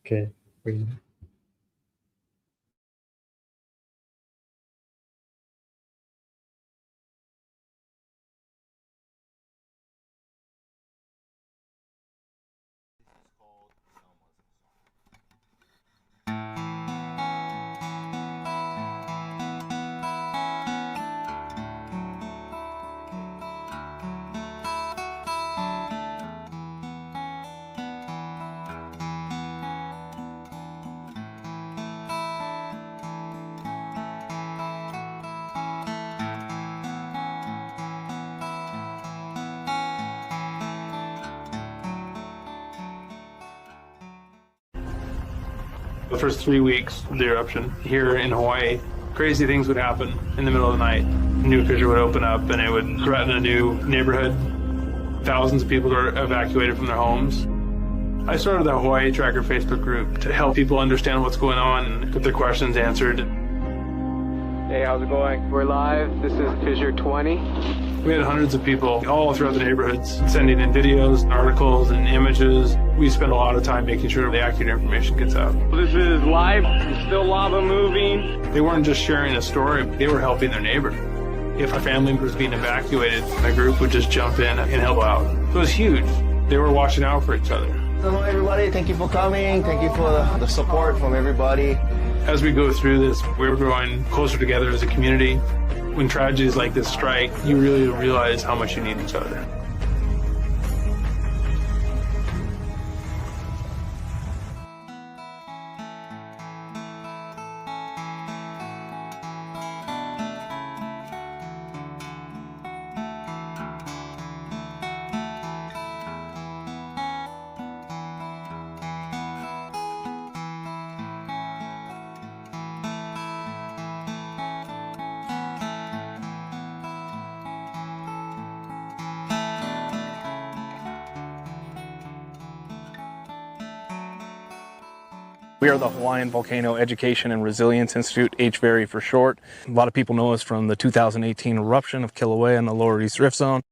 Okay. Great. The first 3 weeks of the eruption here in Hawaii, crazy things would happen in the middle of the night. A new fissure would open up and it would threaten a new neighborhood. Thousands of people were evacuated from their homes. I started the Hawaii Tracker Facebook group to help people understand what's going on and get their questions answered. Hey, how's it going? We're live. This is Fissure 20. We had hundreds of people all throughout the neighborhoods sending in videos, articles, and images. We spend a lot of time making sure the accurate information gets out. This is live. There's still lava moving. They weren't just sharing a story, they were helping their neighbor. If a family was being evacuated, the group would just jump in and help out. It was huge. They were watching out for each other. Hello everybody, thank you for coming. Thank you for the support from everybody. As we go through this, we're growing closer together as a community. When tragedies like this strike, you really realize how much you need each other. We are the Hawaiian Volcano Education and Resilience Institute, HVERI for short. A lot of people know us from the 2018 eruption of Kīlauea in the Lower East Rift Zone.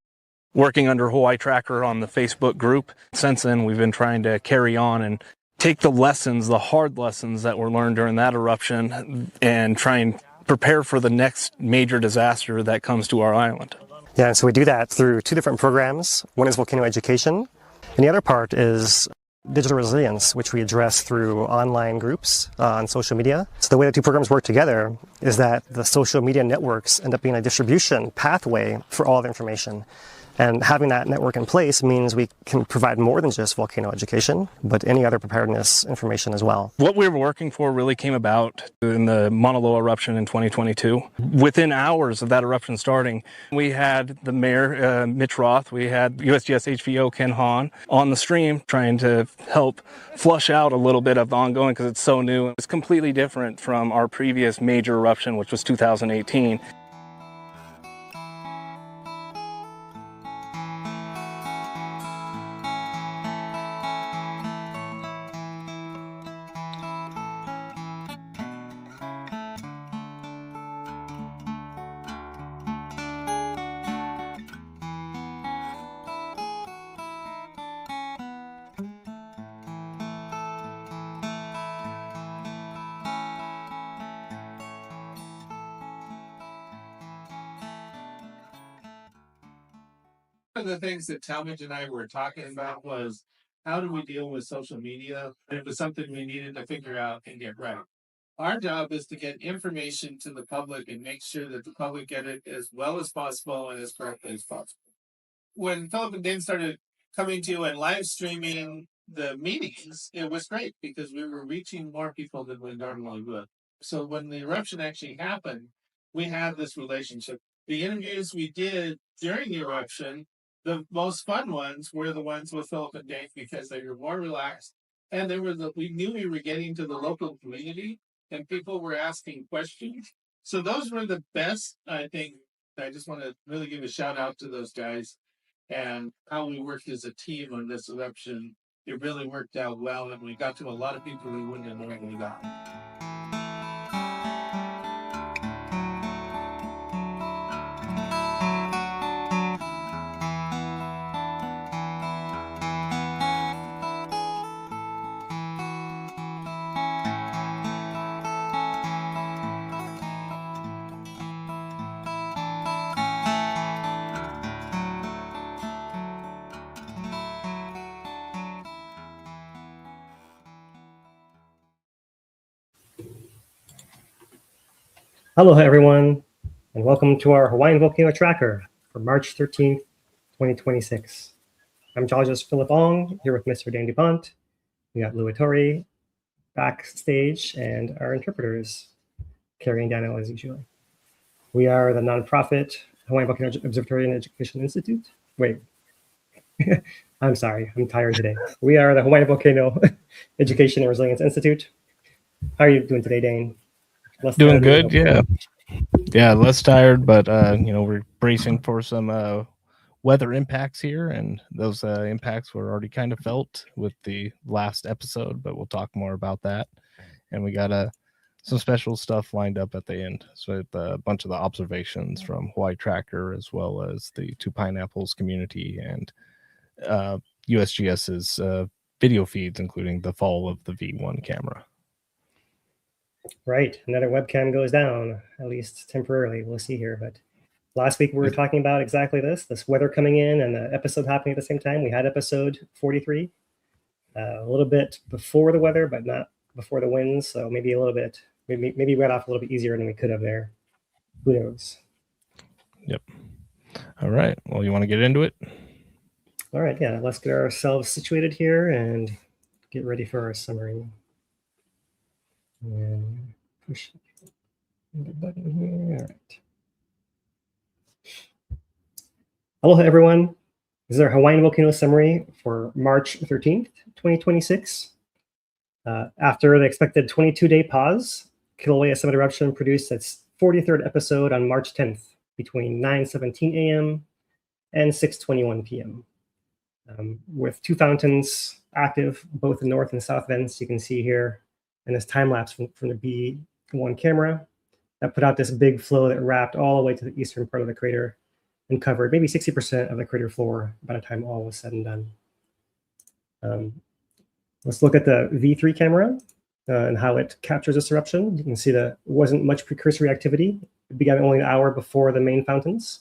Working under Hawaii Tracker on the Facebook group. Since then, we've been trying to carry on and take the lessons, the hard lessons that were learned during that eruption and try and prepare for the next major disaster that comes to our island. Yeah, and so we do that through two different programs. One is volcano education, and the other part is digital resilience, which we address through online groups on social media. So the way the two programs work together is that the social media networks end up being a distribution pathway for all the information. And having that network in place means we can provide more than just volcano education, but any other preparedness information as well. What we were working for really came about in the Mauna Loa eruption in 2022. Within hours of that eruption starting, we had the mayor, Mitch Roth, we had USGS HVO Ken Hahn on the stream trying to help flush out a little bit of the ongoing because it's so new. It's completely different from our previous major eruption, which was 2018. One of the things that Talmadge and I were talking about was how do we deal with social media? It was something we needed to figure out and get right. Our job is to get information to the public and make sure that the public get it as well as possible and as correctly as possible. When Philip and Dane started coming to and live streaming the meetings, it was great because we were reaching more people than we normally would. So when the eruption actually happened, we had this relationship. The interviews we did during the eruption, the most fun ones were the ones with Philip and Dave because they were more relaxed and we knew we were getting to the local community and people were asking questions. So those were the best, I think. I just want to really give a shout out to those guys and how we worked as a team on this eruption. It really worked out well and we got to a lot of people we wouldn't have normally gotten. Aloha, everyone, and welcome to our Hawaiian Volcano Tracker for March 13th, 2026. I'm geologist Philip Ong, here with Mr. Dan DuPont. We got Luatori backstage, and our interpreters, Carrie and Daniel, as usual. We are the nonprofit Hawaiian Volcano Observatory and Education Institute. Wait, I'm sorry, I'm tired today. We are the Hawaiian Volcano Education and Resilience Institute. How are you doing today, Dane? Doing good, yeah. Yeah, less tired, but we're bracing for some weather impacts here, and those impacts were already kind of felt with the last episode, but we'll talk more about that. And we got some special stuff lined up at the end, so with a bunch of the observations from Hawaii Tracker, as well as the Two Pineapples community and USGS's video feeds, including the fall of the V1 camera. Right, another webcam goes down, at least temporarily. We'll see here. But last week we were talking about exactly this weather coming in and the episode happening at the same time. We had episode 43, a little bit before the weather, but not before the winds. So maybe a little bit, maybe we got off a little bit easier than we could have there. Who knows? Yep. All right. Well, you want to get into it? All right. Yeah. Let's get ourselves situated here and get ready for our summary. And push the button here. All right. Aloha, everyone. This is our Hawaiian Volcano summary for March 13th, 2026. After the expected 22-day pause, Kīlauea Summit Eruption produced its 43rd episode on March 10th between 9:17 a.m. and 6:21 p.m. With two fountains active, both in north and south vents, you can see here in this time lapse from the B1 camera that put out this big flow that wrapped all the way to the eastern part of the crater and covered maybe 60% of the crater floor by the time all was said and done. Let's look at the V3 camera and how it captures this eruption. You can see that there wasn't much precursory activity. It began only an hour before the main fountains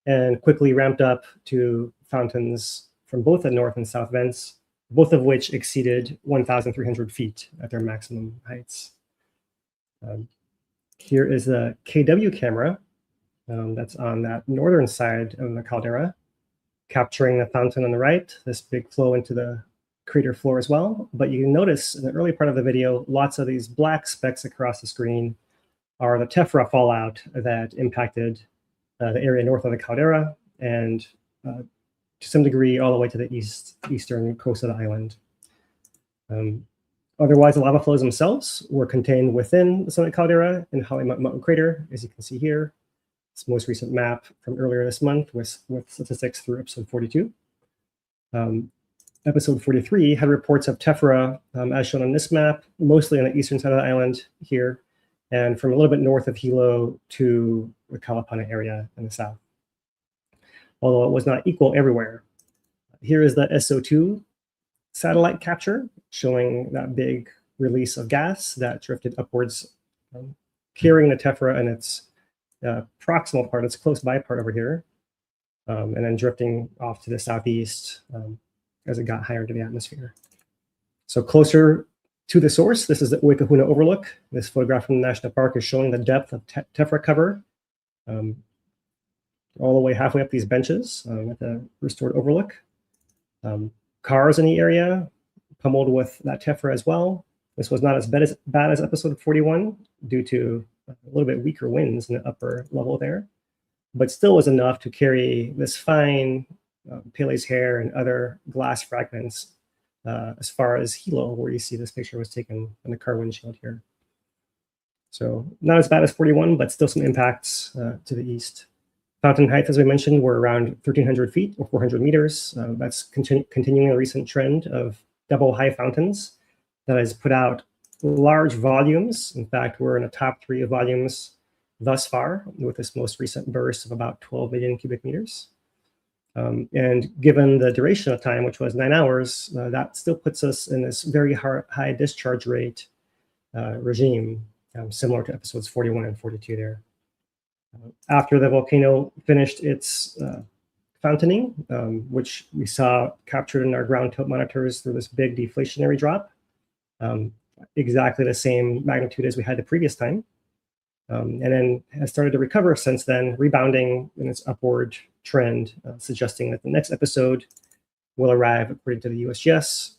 and quickly ramped up to fountains from both the north and south vents, both of which exceeded 1,300 feet at their maximum heights. Here is the KW camera that's on that northern side of the caldera, capturing the fountain on the right, this big flow into the crater floor as well. But you can notice in the early part of the video, lots of these black specks across the screen are the tephra fallout that impacted the area north of the caldera and to some degree all the way to the eastern coast of the island. Otherwise, the lava flows themselves were contained within the summit caldera in Hawaii Mountain Crater, as you can see here. This most recent map from earlier this month with statistics through episode 42. Episode 43 had reports of tephra, as shown on this map, mostly on the eastern side of the island here, and from a little bit north of Hilo to the Kalapana area in the south, although it was not equal everywhere. Here is the SO2 satellite capture, showing that big release of gas that drifted upwards, carrying the tephra and its proximal part, its close by part over here, and then drifting off to the southeast as it got higher into the atmosphere. So closer to the source, this is the Uēkahuna overlook. This photograph from the national park is showing the depth of tephra cover all the way halfway up these benches with the restored overlook. Cars in the area pummeled with that tephra as well. This was not as bad as episode 41 due to a little bit weaker winds in the upper level there, but still was enough to carry this fine Pele's hair and other glass fragments as far as Hilo, where you see this picture was taken on the car windshield here. So not as bad as 41, but still some impacts to the east. Fountain height, as we mentioned, were around 1,300 feet or 400 meters. That's continuing a recent trend of double high fountains that has put out large volumes. In fact, we're in the top 3 of volumes thus far with this most recent burst of about 12 million cubic meters. And given the duration of time, which was 9 hours, that still puts us in this very high discharge rate regime, similar to episodes 41 and 42 there. After the volcano finished its fountaining, which we saw captured in our ground tilt monitors through this big deflationary drop, exactly the same magnitude as we had the previous time. and then has started to recover since then, rebounding in its upward trend, suggesting that the next episode will arrive, according to the USGS,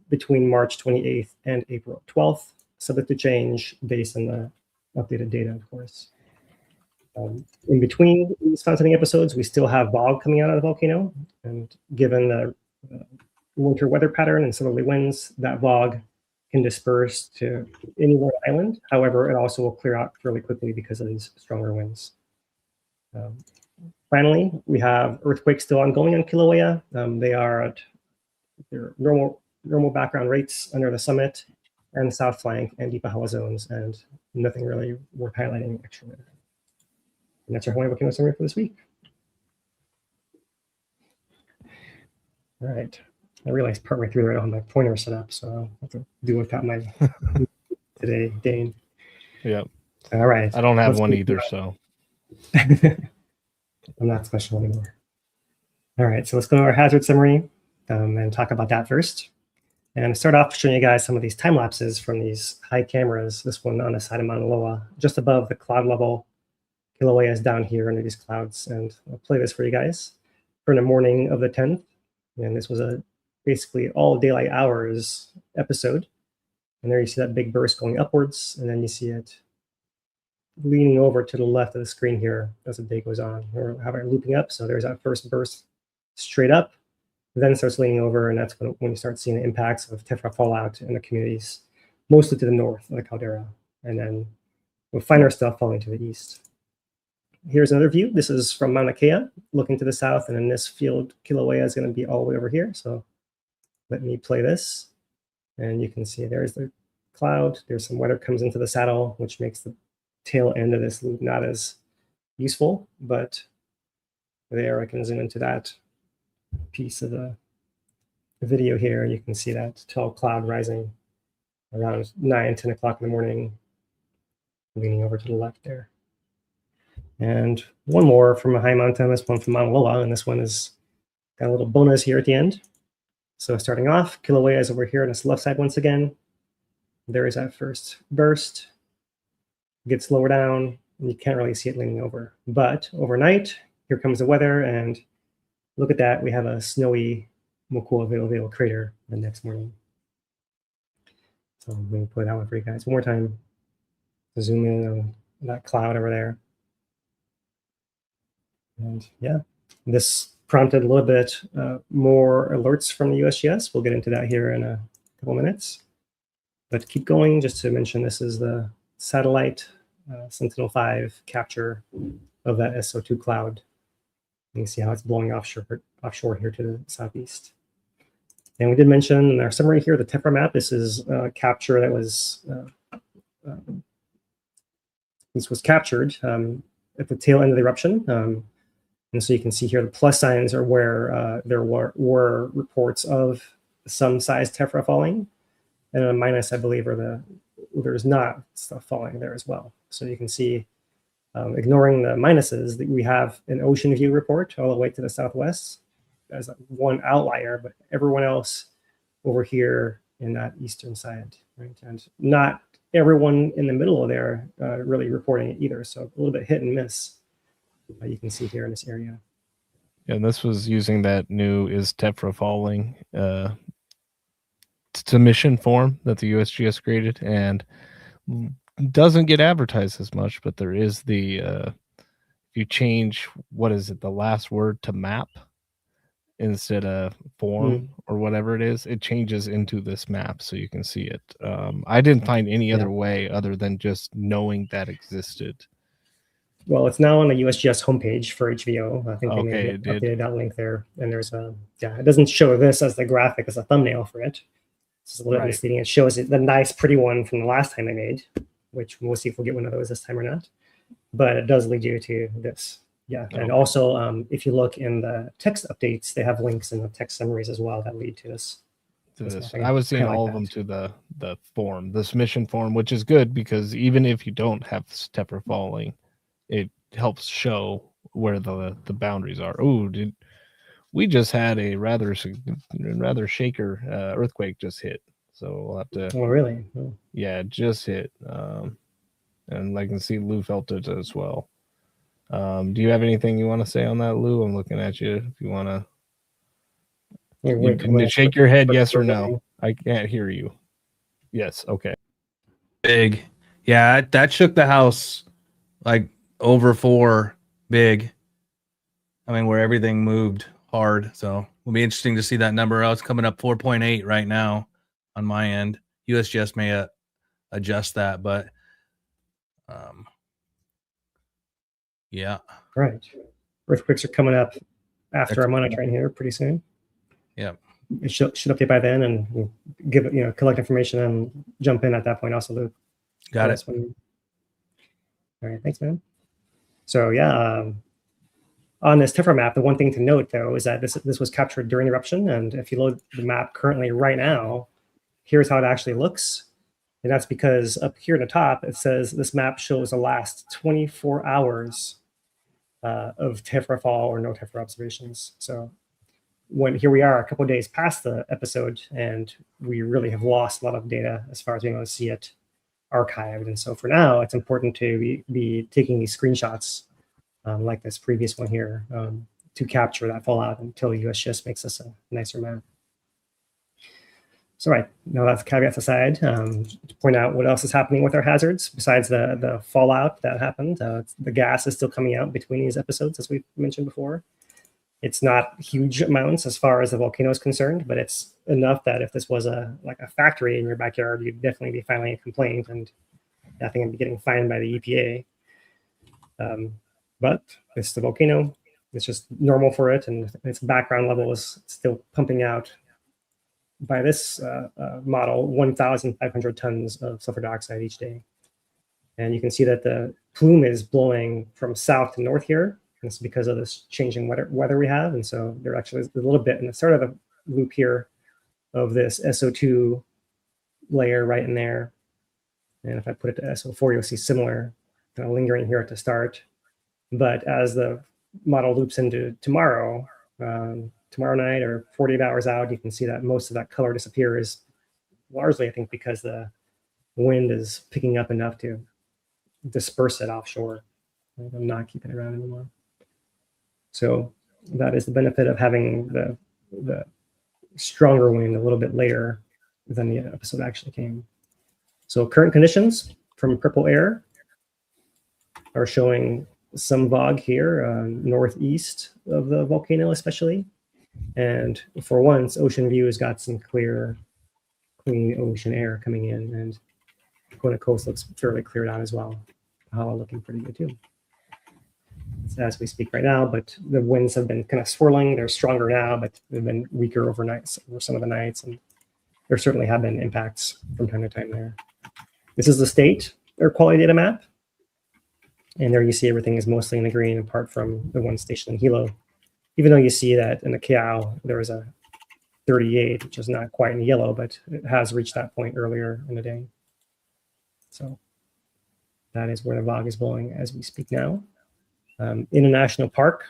between March 28th and April 12th, subject to change based on the updated data, of course. In between these fascinating episodes, we still have fog coming out of the volcano, and given the winter weather pattern and southerly winds, that fog can disperse to anywhere on the island. However, it also will clear out fairly quickly because of these stronger winds. Finally, we have earthquakes still ongoing on Kīlauea. They are at their normal background rates under the summit and south flank and Ipahawa zones, and nothing really worth highlighting actually. And that's our Hawaii Volcano summary for this week. All right. I realized partway through there I don't have my pointer set up, so I'll have to do without my today, Dane. Yep. All right. I don't have one either, so. I'm not special anymore. All right, so let's go to our hazard summary and talk about that first. And start off showing you guys some of these time lapses from these high cameras. This one on the side of Mauna Loa, just above the cloud level. Kīlauea is down here under these clouds, and I'll play this for you guys for the morning of the 10th. And this was a basically all daylight hours episode. And there you see that big burst going upwards, and then you see it leaning over to the left of the screen here as the day goes on. We're having it looping up, so there's that first burst straight up, then it starts leaning over, and that's when you start seeing the impacts of tephra fallout in the communities, mostly to the north of the caldera, and then with finer stuff falling to the east. Here's another view. This is from Mauna Kea, looking to the south, and in this field, Kīlauea is going to be all the way over here. So let me play this, and you can see there's the cloud. There's some weather comes into the saddle, which makes the tail end of this loop not as useful, but there I can zoom into that piece of the video here. You can see that tall cloud rising around 9-10 o'clock in the morning, leaning over to the left there. And one more from a high mountain, this one from Mauna Loa, and this one is got a little bonus here at the end. So starting off, Kīlauea is over here on this left side once again. There is that first burst. It gets lower down, and you can't really see it leaning over. But overnight, here comes the weather, and look at that. We have a snowy Mokuāweoʻeweo crater the next morning. So let me put that one for you guys one more time. Zoom in on that cloud over there. And yeah, this prompted a little bit more alerts from the USGS. We'll get into that here in a couple minutes. But keep going, just to mention this is the satellite Sentinel-5 capture of that SO2 cloud. You can see how it's blowing offshore here to the southeast. And we did mention in our summary here, the tephra map. This is a capture that was captured at the tail end of the eruption. And so you can see here the plus signs are where there were reports of some size tephra falling, and a minus, I believe, are there's not stuff falling there as well. So you can see, ignoring the minuses, that we have an ocean view report all the way to the southwest as one outlier, but everyone else over here in that eastern side, right? And not everyone in the middle of there really reporting it either. So a little bit hit and miss. You can see here in this area. Yeah, and this was using that new is tephra falling submission form that the USGS created, and doesn't get advertised as much, but there is the if you change the last word to map instead of form or whatever it is, it changes into this map so you can see it. I didn't find any other way other than just knowing that existed. Well, it's now on the USGS homepage for HVO. I think they may have updated that link there. And there's it doesn't show this as the graphic as a thumbnail for it. It's a little bit misleading. It shows it the nice, pretty one from the last time I made, which we'll see if we'll get one of those this time or not. But it does lead you to this. Yeah. Okay. And also, if you look in the text updates, they have links in the text summaries as well that lead to this. I was seeing all of them to the form, the submission form, which is good because even if you don't have tephra falling, it helps show where the boundaries are. Oh, we just had a rather shaker earthquake just hit, so we'll have to. Oh, really? Oh. Yeah, it just hit. and I can see Lou felt it as well. Do you have anything you want to say on that, Lou? I'm looking at you. If you want to, you can shake your head, yes or no. I can't hear you. Yes. Okay. Big. Yeah, that shook the house like over 4 big. I mean, where everything moved hard. So it'll be interesting to see that number. It's coming up 4.8 right now on my end. USGS may adjust that, but yeah. Right. Earthquakes are coming up after our monitoring here pretty soon. Yeah. It should update by then, and we'll give it, collect information and jump in at that point also, Luke. Got it. All right, thanks, man. So yeah, on this tephra map, the one thing to note though is that this was captured during eruption, and if you load the map currently right now, here's how it actually looks. And that's because up here at the top, it says this map shows the last 24 hours of tephra fall or no tephra observations. So here we are a couple of days past the episode, and we really have lost a lot of data as far as being able to see it archived. And so for now, it's important to be taking these screenshots like this previous one here to capture that fallout until USGS makes us a nicer map. So right, now that's caveats aside, to point out what else is happening with our hazards besides the fallout that happened. The gas is still coming out between these episodes, as we mentioned before. It's not huge amounts as far as the volcano is concerned, but it's enough that if this was like a factory in your backyard, you'd definitely be filing a complaint, and I think I'd be getting fined by the EPA. But it's the volcano. It's just normal for it, and its background level is still pumping out, by this model, 1,500 tons of sulfur dioxide each day. And you can see that the plume is blowing from south to north here. And it's because of this changing weather we have. And so there actually is a little bit in the start of the loop here of this SO2 layer right in there. And if I put it to SO4, you'll see similar kind of lingering here at the start. But as the model loops into tomorrow night or 48 hours out, you can see that most of that color disappears, largely, I think, because the wind is picking up enough to disperse it offshore. I'm not keeping it around anymore. So that is the benefit of having the stronger wind a little bit later than the episode actually came. So current conditions from purple air are showing some fog here, northeast of the volcano especially. And for once, ocean view has got some clean ocean air coming in, and Kona coast looks fairly cleared out as well. Hala looking pretty good too. It's as we speak right now, but the winds have been kind of swirling. They're stronger now, but they've been weaker overnight over some of the nights, and there certainly have been impacts from time to time there. This is the state air quality data map, and there you see everything is mostly in the green apart from the one station in Hilo. Even though you see that in the Kīlau, there was a 38, which is not quite in yellow, but it has reached that point earlier in the day. So that is where the fog is blowing as we speak now. In a national park,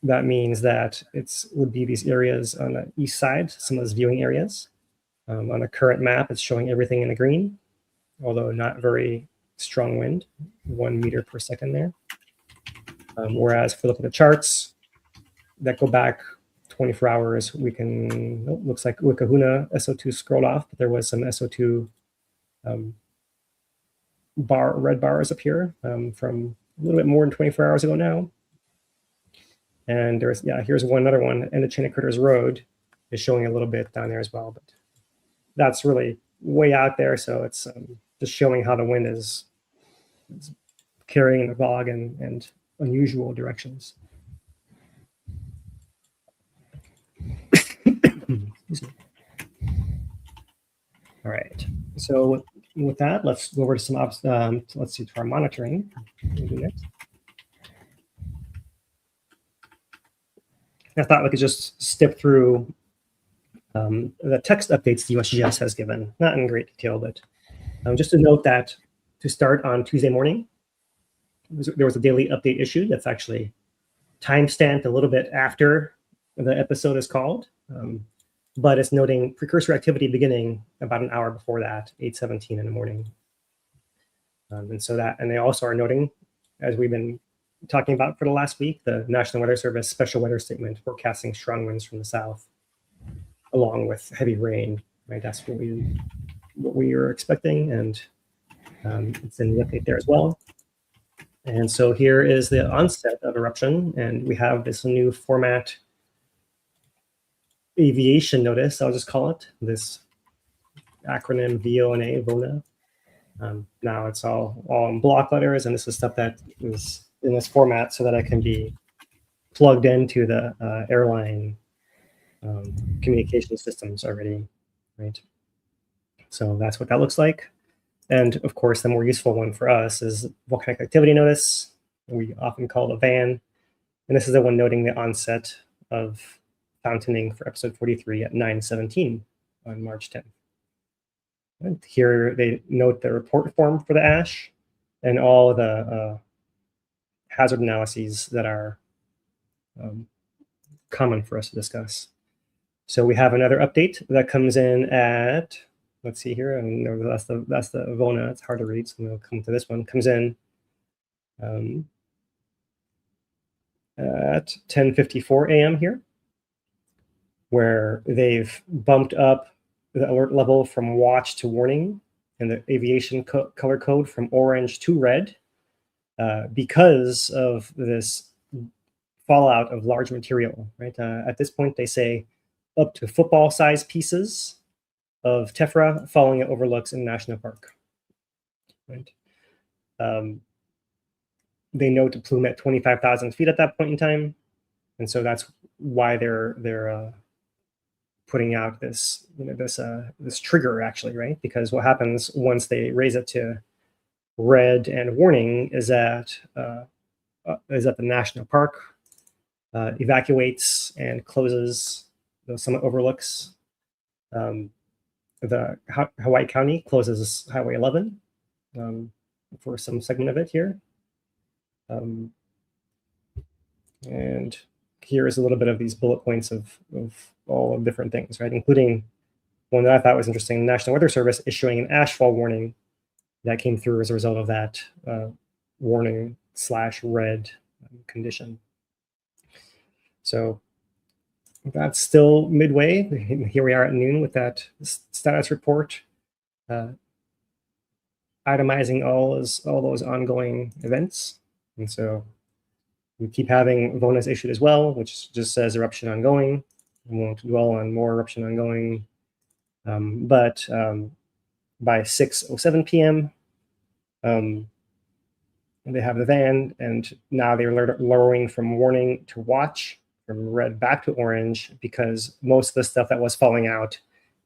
that means that it would be these areas on the east side, some of those viewing areas. On the current map, it's showing everything in the green, although not very strong wind, 1 meter per second there. Whereas if we look at the charts that go back 24 hours, we can, looks like Uēkahuna SO2 scrolled off, but there was some SO2 red bars up here from a little bit more than 24 hours ago now. And there's, here's another one, and the Chain of Critters Road is showing a little bit down there as well, but that's really way out there. So it's just showing how the wind is carrying the fog and unusual directions. All right, so with that, let's go over to some let's see, to our monitoring. We'll do next. I thought we could just step through the text updates the USGS has given, not in great detail, but just to note that to start on Tuesday morning, there was a daily update issued that's actually timestamped a little bit after the episode is called, but it's noting precursor activity beginning about an hour before that, 8:17 in the morning. And they also are noting, as we've been talking about for the last week, the National Weather Service special weather statement forecasting strong winds from the south, along with heavy rain. Right, that's what we are expecting, and it's in the update there as well. And so here is the onset of eruption, and we have this new format aviation notice, I'll just call it, this acronym VONA. Now it's all in block letters, and this is stuff that is in this format so that it can be plugged into the airline communication systems already, right? So that's what that looks like. And of course, the more useful one for us is volcanic activity notice. We often call it a VAN. And this is the one noting the onset of fountaining for episode 43 at 9:17 on March 10th. And here they note the report form for the ash and all the hazard analyses that are common for us to discuss. So we have another update that comes in at, let's see here, and that's the VONA. It's hard to read, so we'll come to this one. Comes in at 10:54 a.m. here, where they've bumped up the alert level from watch to warning and the aviation color code from orange to red because of this fallout of large material, right? At this point, they say up to football-sized pieces of tephra falling at overlooks in National Park, right? They note a plume at 25,000 feet at that point in time, and so that's why they're putting out this this trigger, actually, right? Because what happens once they raise it to red and warning is that the national park evacuates and closes those summit overlooks. The Hawaii County closes Highway 11 for some segment of it here. And here is a little bit of these bullet points of all of different things, right? Including one that I thought was interesting, National Weather Service issuing an ashfall warning that came through as a result of that warning/red condition. So that's still midway. Here we are at noon with that status report, itemizing all those ongoing events. And so we keep having VONAs issued as well, which just says eruption ongoing. We won't dwell on more eruption ongoing. But by 6:07 p.m., they have the VAN, and now they're lowering from warning to watch, from red back to orange, because most of the stuff that was falling out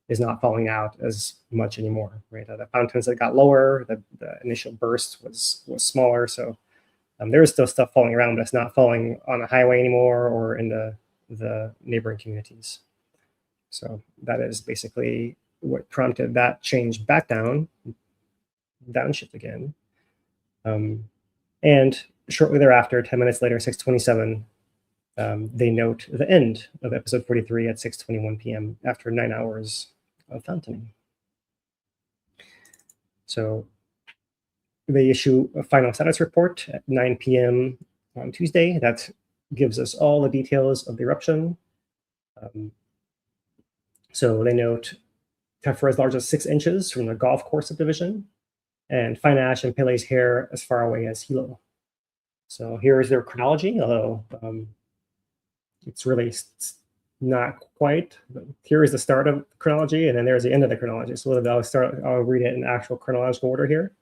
is not falling out as much anymore, right? The fountains that got lower, the initial burst was smaller, so there is still stuff falling around, but it's not falling on the highway anymore or in the neighboring communities. So that is basically what prompted that change back downshift again. And shortly thereafter, 10 minutes later, 6:27, they note the end of episode 43 at 6:21 p.m. after 9 hours of fountaining. So they issue a final status report at 9 p.m. on Tuesday. That gives us all the details of the eruption. So they note tephra as large as 6 inches from the golf course subdivision, and fine ash and Pele's hair as far away as Hilo. So here is their chronology, although it's really not quite. But here is the start of chronology, and then there's the end of the chronology. So I'll read it in actual chronological order here.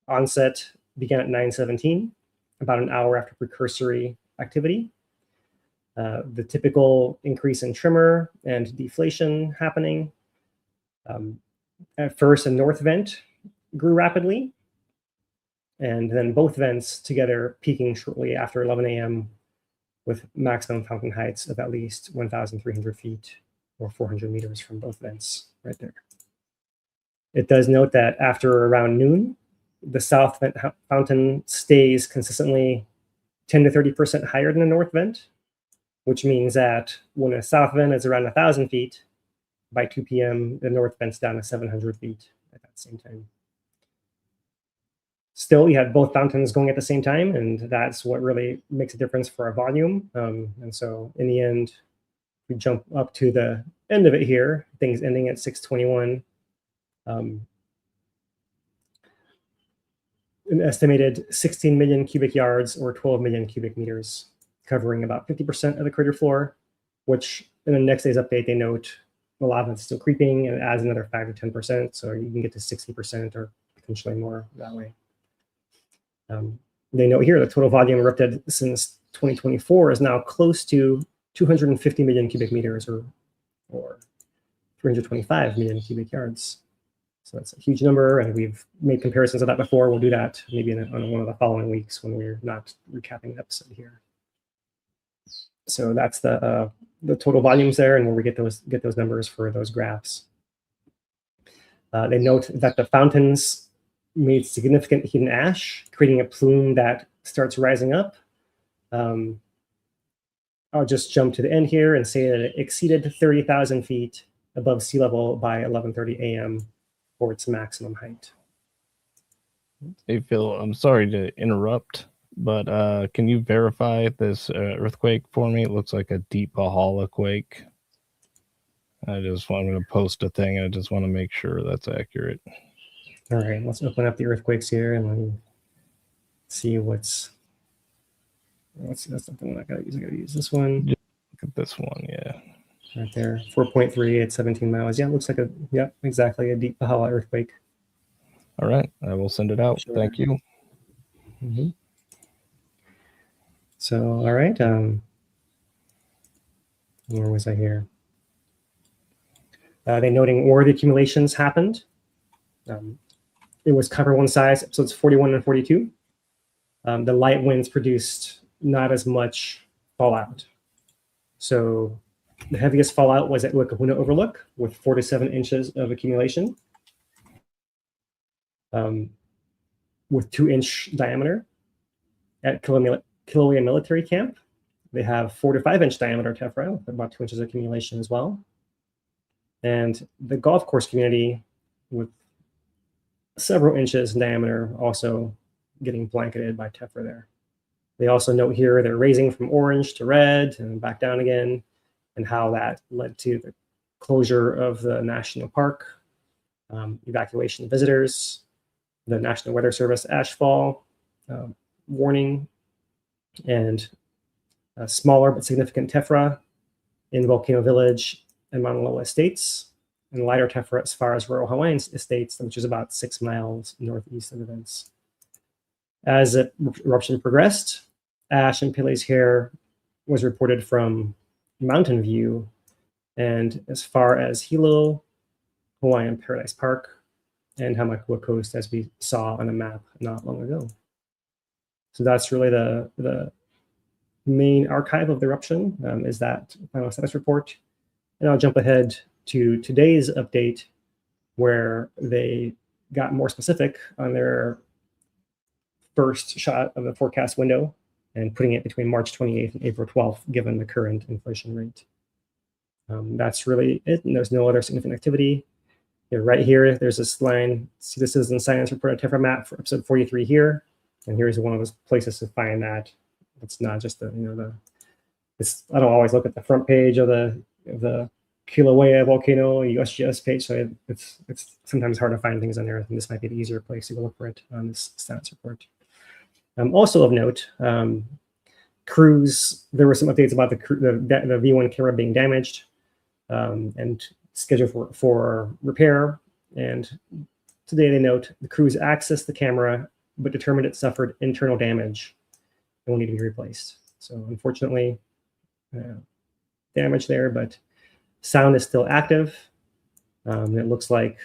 Onset began at 9:17, about an hour after precursory activity. The typical increase in tremor and deflation happening. At first, a north vent grew rapidly, and then both vents together peaking shortly after 11 a.m. with maximum fountain heights of at least 1,300 feet or 400 meters from both vents right there. It does note that after around noon, the south vent fountain stays consistently 10 to 30% higher than the north vent, which means that when a south vent is around 1,000 feet, by 2 p.m., the north vent's down to 700 feet at that same time. Still, you have both fountains going at the same time, and that's what really makes a difference for our volume. And so in the end, we jump up to the end of it here, things ending at 621. An estimated 16 million cubic yards or 12 million cubic meters, covering about 50% of the crater floor, which in the next day's update, they note the lava is still creeping and adds another 5 to 10%. So you can get to 60% or potentially more that way. They note here the total volume erupted since 2024 is now close to 250 million cubic meters or 325 million cubic yards. So that's a huge number, and we've made comparisons of that before. We'll do that maybe on one of the following weeks when we're not recapping the episode here. So that's the total volumes there, and where we get those numbers for those graphs. They note that the fountains made significant heat and ash, creating a plume that starts rising up. I'll just jump to the end here and say that it exceeded 30,000 feet above sea level by 11:30 a.m. for its maximum height. Hey, Phil, I'm sorry to interrupt, but can you verify this earthquake for me? It looks like a deep Pahala quake. I'm going to post a thing. I just want to make sure that's accurate. All right, let's open up the earthquakes here and let me see what's. Let's see, that's something I gotta use this one. Just look at this one, yeah. Right there, 4.3 at 17 miles. Yeah, it looks like exactly a deep Pahala earthquake. All right, I will send it out. Sure. Thank you. Mm-hmm. So, all right. Where was I here? They noting where the accumulations happened. It was cover one size, episodes 41 and 42. The light winds produced not as much fallout. So the heaviest fallout was at Uēkahuna Overlook with 4 to 7 inches of accumulation with 2-inch diameter. At Kīlauea Military Camp, they have 4 to 5 inch diameter tephra with about 2 inches of accumulation as well. And the golf course community with several inches in diameter also getting blanketed by tephra there. They also note here they're raising from orange to red and back down again, and how that led to the closure of the national park, evacuation of visitors, the National Weather Service ashfall warning, and a smaller but significant tephra in Volcano Village and Mauna Loa Estates, and lighter tephra as far as rural Hawaiian Estates, which is about 6 miles northeast of the events. As the eruption progressed, ash and Pele's hair was reported from Mountain View and as far as Hilo, Hawaiian Paradise Park, and Hamakua Coast, as we saw on a map not long ago. So that's really the main archive of the eruption, is that final status report. And I'll jump ahead to today's update, where they got more specific on their first shot of the forecast window and putting it between March 28th and April 12th, given the current inflation rate. That's really it, and there's no other significant activity. Right here, there's this line. See, this is in Science Report tephra map for episode 43 here, and here's one of those places to find that. It's not just I don't always look at the front page of the Kīlauea Volcano USGS page, so it's sometimes hard to find things on there. I think this might be the easier place to go look for it on this status report. Also of note, crews. There were some updates about the V1 camera being damaged and scheduled for repair. And today they note the crews accessed the camera but determined it suffered internal damage and will need to be replaced. So unfortunately, damage there, but sound is still active. It looks like,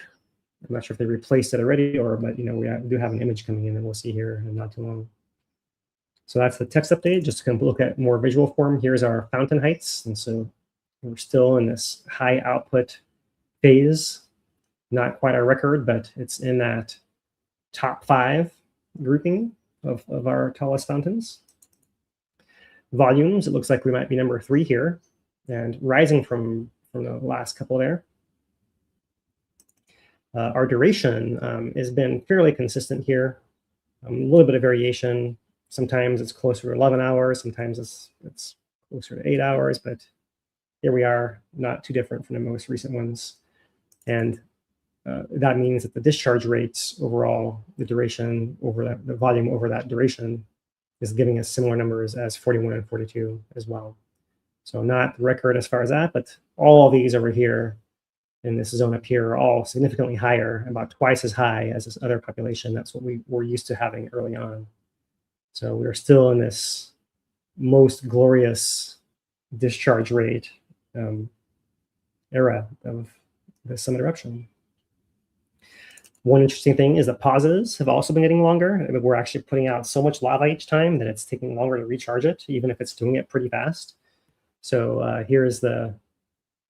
I'm not sure if they replaced it already, but we do have an image coming in that we'll see here in not too long. So that's the text update. Just to look at more visual form, here's our fountain heights. And so we're still in this high output phase. Not quite our record, but it's in that top 5 grouping of our tallest fountains. Volumes, it looks like we might be number 3 here, and rising from the last couple there. Our duration has been fairly consistent here. A little bit of variation. Sometimes it's closer to 11 hours. Sometimes it's closer to 8 hours. But here we are, not too different from the most recent ones. And that means that the discharge rates overall, the duration over that, the volume over that duration, is giving us similar numbers as 41 and 42 as well. So not the record as far as that, but all of these over here in this zone up here are all significantly higher, about twice as high as this other population. That's what we were used to having early on. So we're still in this most glorious discharge rate era of the summit eruption. One interesting thing is the pauses have also been getting longer. We're actually putting out so much lava each time that it's taking longer to recharge it, even if it's doing it pretty fast. So here's the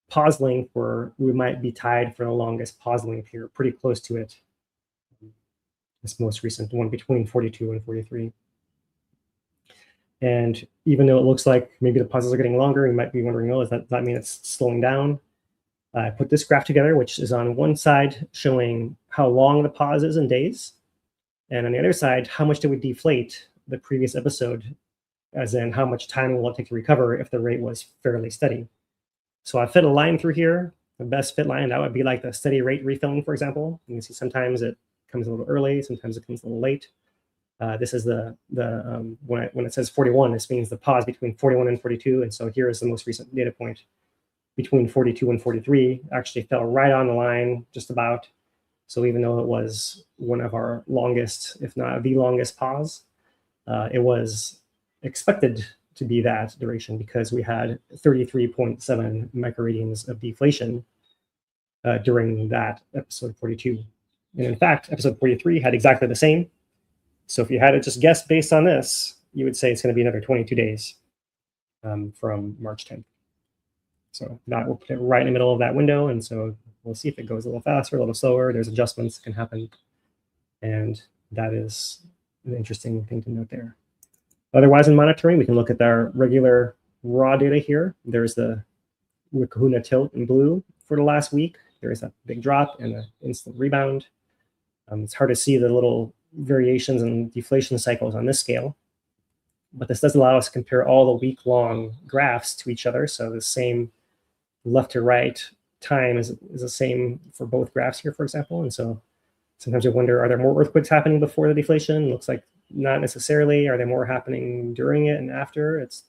pause length where we might be tied for the longest pause length here, pretty close to it. This most recent one between 42 and 43. And even though it looks like maybe the pauses are getting longer, you might be wondering, oh, does that mean it's slowing down? I put this graph together, which is on one side showing how long the pause is in days. And on the other side, how much did we deflate the previous episode, as in how much time will it take to recover if the rate was fairly steady. So I fit a line through here. The best fit line, that would be like the steady rate refilling, for example. You can see sometimes it comes a little early, sometimes it comes a little late. This is when it says 41, this means the pause between 41 and 42. And so here is the most recent data point. Between 42 and 43 actually fell right on the line, just about. So even though it was one of our longest, if not the longest pause, it was expected to be that duration because we had 33.7 microradians of deflation during that episode 42. And in fact, episode 43 had exactly the same. So if you had to just guess based on this, you would say it's going to be another 22 days from March 10th. So that will put it right in the middle of that window. And so we'll see if it goes a little faster, a little slower. There's adjustments that can happen. And that is an interesting thing to note there. Otherwise, in monitoring, we can look at our regular raw data here. There's the Uēkahuna tilt in blue for the last week. There is a big drop and an instant rebound. It's hard to see the little variations and deflation cycles on this scale. But this does allow us to compare all the week-long graphs to each other. So the same left to right time is the same for both graphs here, for example. And so sometimes you wonder, are there more earthquakes happening before the deflation? Looks like not necessarily. Are there more happening during it and after? It's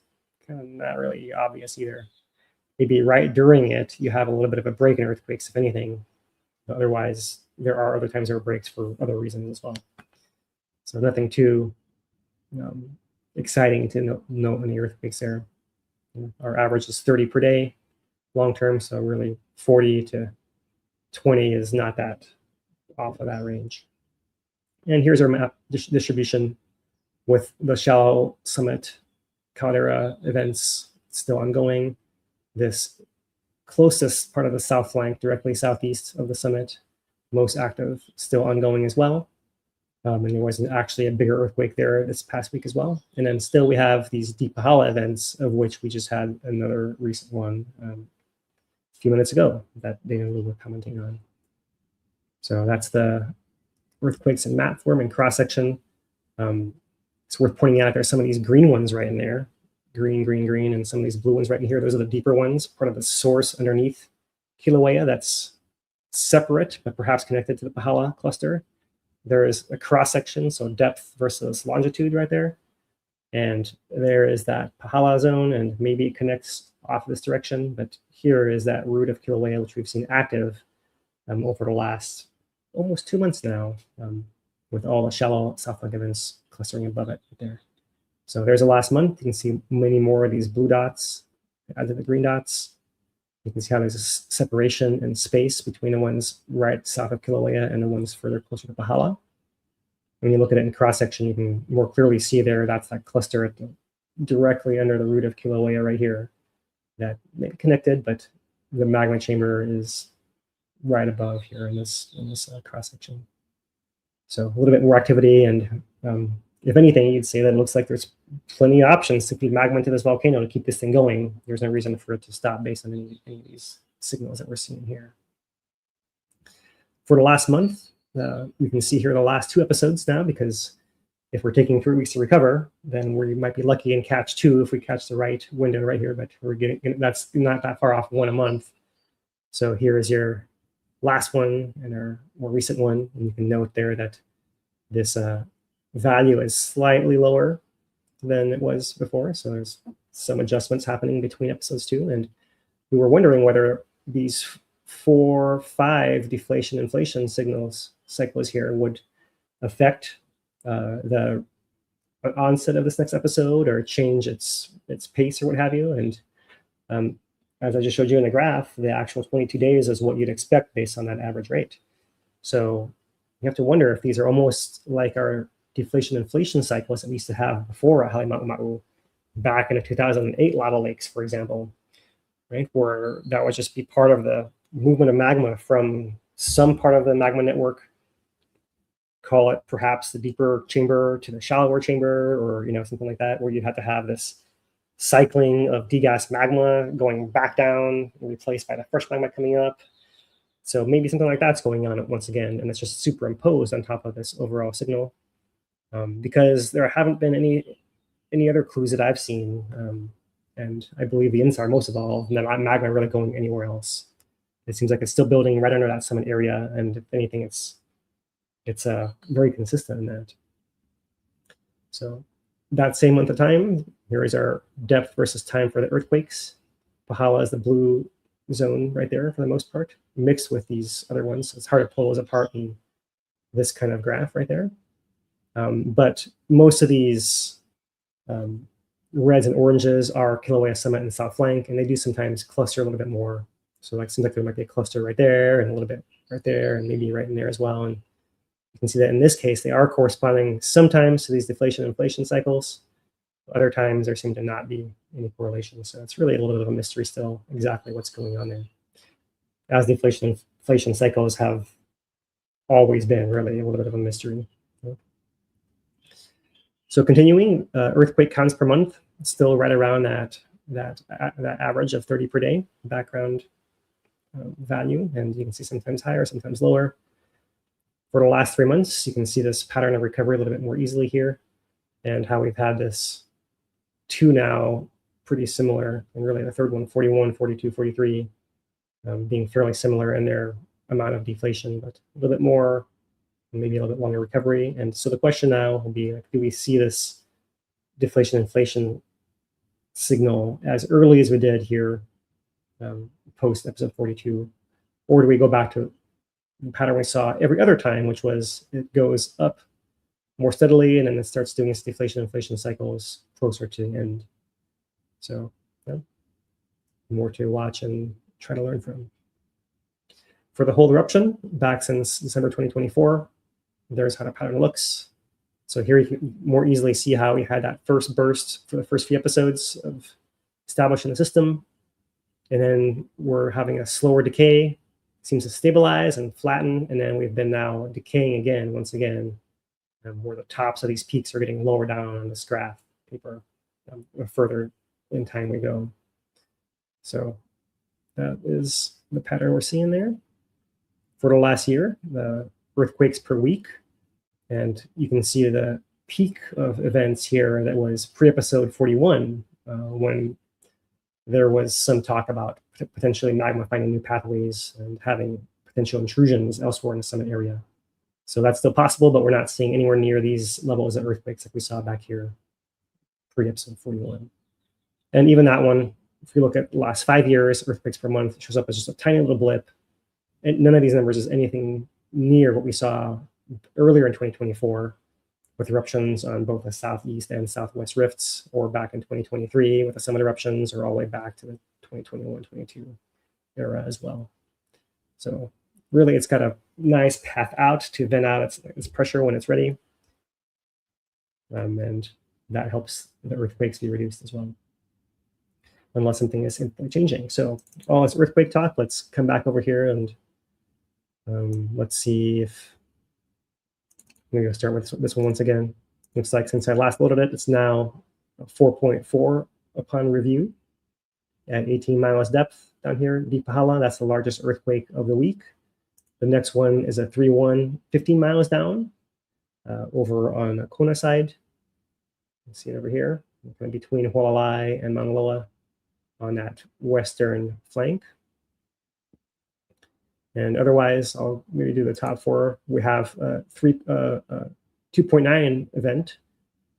kind of not really obvious either. Maybe right during it, you have a little bit of a break in earthquakes, if anything. But otherwise, there are other times there are breaks for other reasons as well. So nothing too exciting to note any earthquakes there. Our average is 30 per day long term, so really 40 to 20 is not that off of that range. And here's our map distribution with the shallow summit caldera events still ongoing. This closest part of the south flank, directly southeast of the summit, most active, still ongoing as well. And there was actually a bigger earthquake there this past week as well. And then still we have these deep Pahala events, of which we just had another recent one a few minutes ago that Dana and Lou were commenting on. So that's the earthquakes in map form and cross section. It's worth pointing out there's some of these green ones right in there, green, green, green, and some of these blue ones right in here. Those are the deeper ones, part of the source underneath Kīlauea that's separate, but perhaps connected to the Pahala cluster. There is a cross section, so depth versus longitude right there. And there is that Pahala zone, and maybe it connects off this direction. But here is that root of Kīlauea, which we've seen active over the last almost 2 months now, with all the shallow South Flank events clustering above it right there. So there's the last month. You can see many more of these blue dots added to the green dots. You can see how there's a separation in space between the ones right south of Kīlauea and the ones further closer to Pahala. When you look at it in cross-section, you can more clearly see there, that's that cluster directly under the root of Kīlauea right here that may be connected, but the magma chamber is right above here in this cross-section. So a little bit more activity, and if anything, you'd say that it looks like there's plenty of options to feed magma into this volcano to keep this thing going. There's no reason for it to stop based on any of these signals that we're seeing here. For the last month, we can see here the last 2 episodes now, because If we're taking 3 weeks to recover, then we might be lucky and catch 2 if we catch the right window right here, but we're getting, that's not that far off, 1 a month. So here is your last one and our more recent one. And you can note there that this value is slightly lower than it was before. So there's some adjustments happening between episodes too. And we were wondering whether these 4, 5 deflation inflation cycles here would affect the onset of this next episode or change its pace or what have you. And as I just showed you in the graph, the actual 22 days is what you'd expect based on that average rate. So you have to wonder if these are almost like our deflation inflation cycles that we used to have before Haleʻimaʻumaʻu back in the 2008 lava lakes, for example, right? Where that would just be part of the movement of magma from some part of the magma network, call it perhaps the deeper chamber to the shallower chamber, or something like that, where you'd have to have this cycling of degassed magma going back down and replaced by the fresh magma coming up. So maybe something like that's going on once again, and it's just superimposed on top of this overall signal, because there haven't been any other clues that I've seen, and I believe the INSAR most of all, and that magma really going anywhere else. It seems like it's still building right under that summit area, and if anything, it's very consistent in that. So that same month of time, here is our depth versus time for the earthquakes. Pahala is the blue zone right there for the most part, mixed with these other ones. So it's hard to pull those apart in this kind of graph right there. But most of these reds and oranges are Kilauea Summit and South Flank, and they do sometimes cluster a little bit more. So it seems like there might be a cluster right there and a little bit right there and maybe right in there as well. And you can see that in this case, they are corresponding sometimes to these deflation inflation cycles. Other times there seem to not be any correlation. So it's really a little bit of a mystery still exactly what's going on there. As deflation inflation cycles have always been really a little bit of a mystery. So continuing, earthquake counts per month, still right around that average of 30 per day background value. And you can see sometimes higher, sometimes lower. For the last 3 months, you can see this pattern of recovery a little bit more easily here, and how we've had this 2 now pretty similar, and really the third one, 41, 42, 43, being fairly similar in their amount of deflation, but a little bit more, maybe a little bit longer recovery. And so the question now will be, do we see this deflation inflation signal as early as we did here post episode 42, or do we go back to the pattern we saw every other time, which was it goes up more steadily and then it starts doing its deflation inflation cycles closer to the end? So more to watch and try to learn from. For the whole eruption back since December 2024, there's how the pattern looks. So here you can more easily see how we had that first burst for the first few episodes of establishing the system, and then we're having a slower decay, seems to stabilize and flatten, and then we've been now decaying again, once again, where the tops of these peaks are getting lower down on this graph paper, further in time we go. So that is the pattern we're seeing there. For the last year, the earthquakes per week, and you can see the peak of events here that was pre-episode 41, when there was some talk about potentially magma finding new pathways and having potential intrusions elsewhere in the summit area. So that's still possible, but we're not seeing anywhere near these levels of earthquakes like we saw back here pre-episode 41. And even that one, if you look at the last 5 years, earthquakes per month, it shows up as just a tiny little blip. And none of these numbers is anything near what we saw earlier in 2024 with eruptions on both the southeast and southwest rifts, or back in 2023 with the summit eruptions, or all the way back to the 2021-22 era as well. So really, it's got a nice path out to vent out its pressure when it's ready. And that helps the earthquakes be reduced as well, unless something is changing. So all this earthquake talk, let's come back over here and let's see if, maybe I'll start with this one once again. Looks like since I last loaded it, it's now a 4.4 upon review at 18 miles depth down here, Deep Pahala. That's the largest earthquake of the week. The next one is a 3.1, 15 miles down. over on the Kona side. You see it over here, kind of between Hualalai and Mauna Loa on that western flank. And otherwise, I'll maybe do the top four. We have a 2.9 event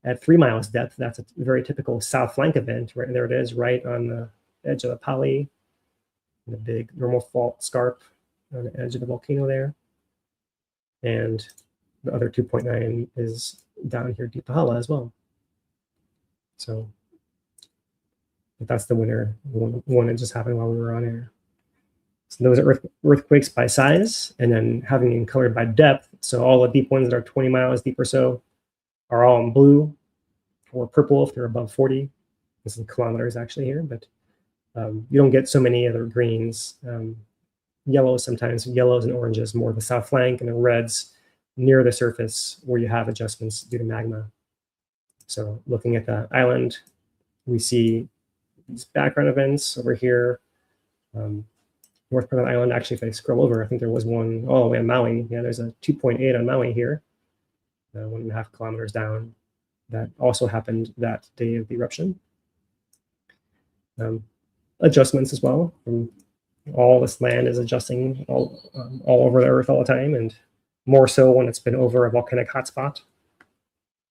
at 3 miles depth. That's a very typical south flank event. Right there it is, right on the edge of the Pele, the big normal fault scarp on the edge of the volcano there. And the other 2.9 is down here, Deep Pahala as well. So that's the winter one that just happened while we were on air. So those are earthquakes by size, and then having them colored by depth. So all the deep ones that are 20 miles deep or so are all in blue or purple if they're above 40. This is kilometers actually here, but you don't get so many other greens. Yellows sometimes, yellows and oranges, more the south flank, and the reds near the surface where you have adjustments due to magma. So looking at the island, we see these background events over here. North part of the island, actually, if I scroll over, I think there was one all the way on Maui. Yeah, there's a 2.8 on Maui here, 1.5 kilometers down. That also happened that day of the eruption. Adjustments as well. All this land is adjusting all over the earth all the time, and more so when it's been over a volcanic hotspot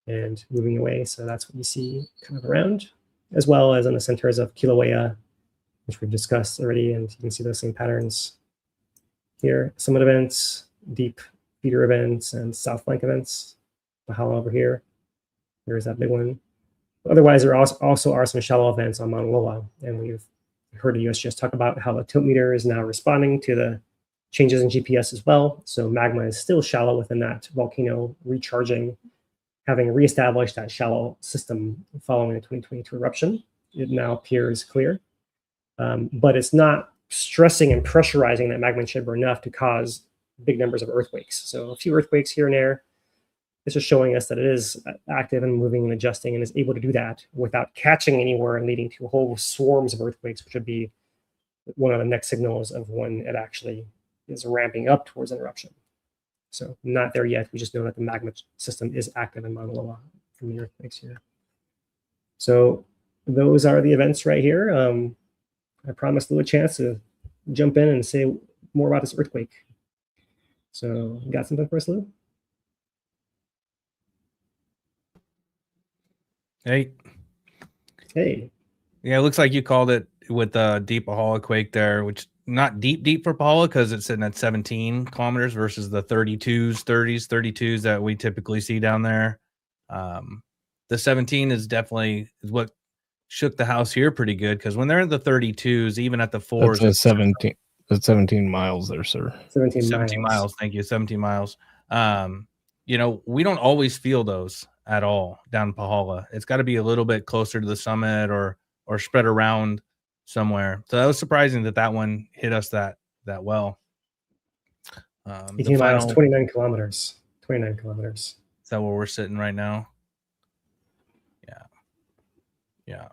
and moving away. So that's what you see kind of around, as well as in the centers of Kīlauea, which we've discussed already, and you can see those same patterns here. Summit events, deep feeder events, and south flank events. Pahala over here. There's that big one. Otherwise, there also are some shallow events on Mauna Loa, and we've heard the USGS talk about how the tilt meter is now responding to the changes in GPS as well. So magma is still shallow within that volcano, recharging, having reestablished that shallow system following the 2022 eruption. It now appears clear. But it's not stressing and pressurizing that magma chamber enough to cause big numbers of earthquakes. So a few earthquakes here and there. It's just showing us that it is active and moving and adjusting and is able to do that without catching anywhere and leading to whole swarms of earthquakes, which would be one of the next signals of when it actually is ramping up towards an eruption. So not there yet. We just know that the magma system is active in Mauna Loa from the earthquakes here. So those are the events right here. I promised Lou a chance to jump in and say more about this earthquake. So you got something for us, Lou? Hey. Hey. Yeah, it looks like you called it with the deep Pahala quake there, which not deep for Pahala because it's sitting at 17 kilometers versus the 32s that we typically see down there. The 17 is definitely what shook the house here pretty good, because when they're in the 32s, even at the fours, that's 17. That's 17 miles there, sir. 17 miles. Thank you. 17 miles. We don't always feel those at all down in Pahala. It's got to be a little bit closer to the summit or spread around somewhere. So that was surprising that one hit us that well. 18 miles, 29 kilometers. 29 kilometers. Is that where we're sitting right now? Yeah.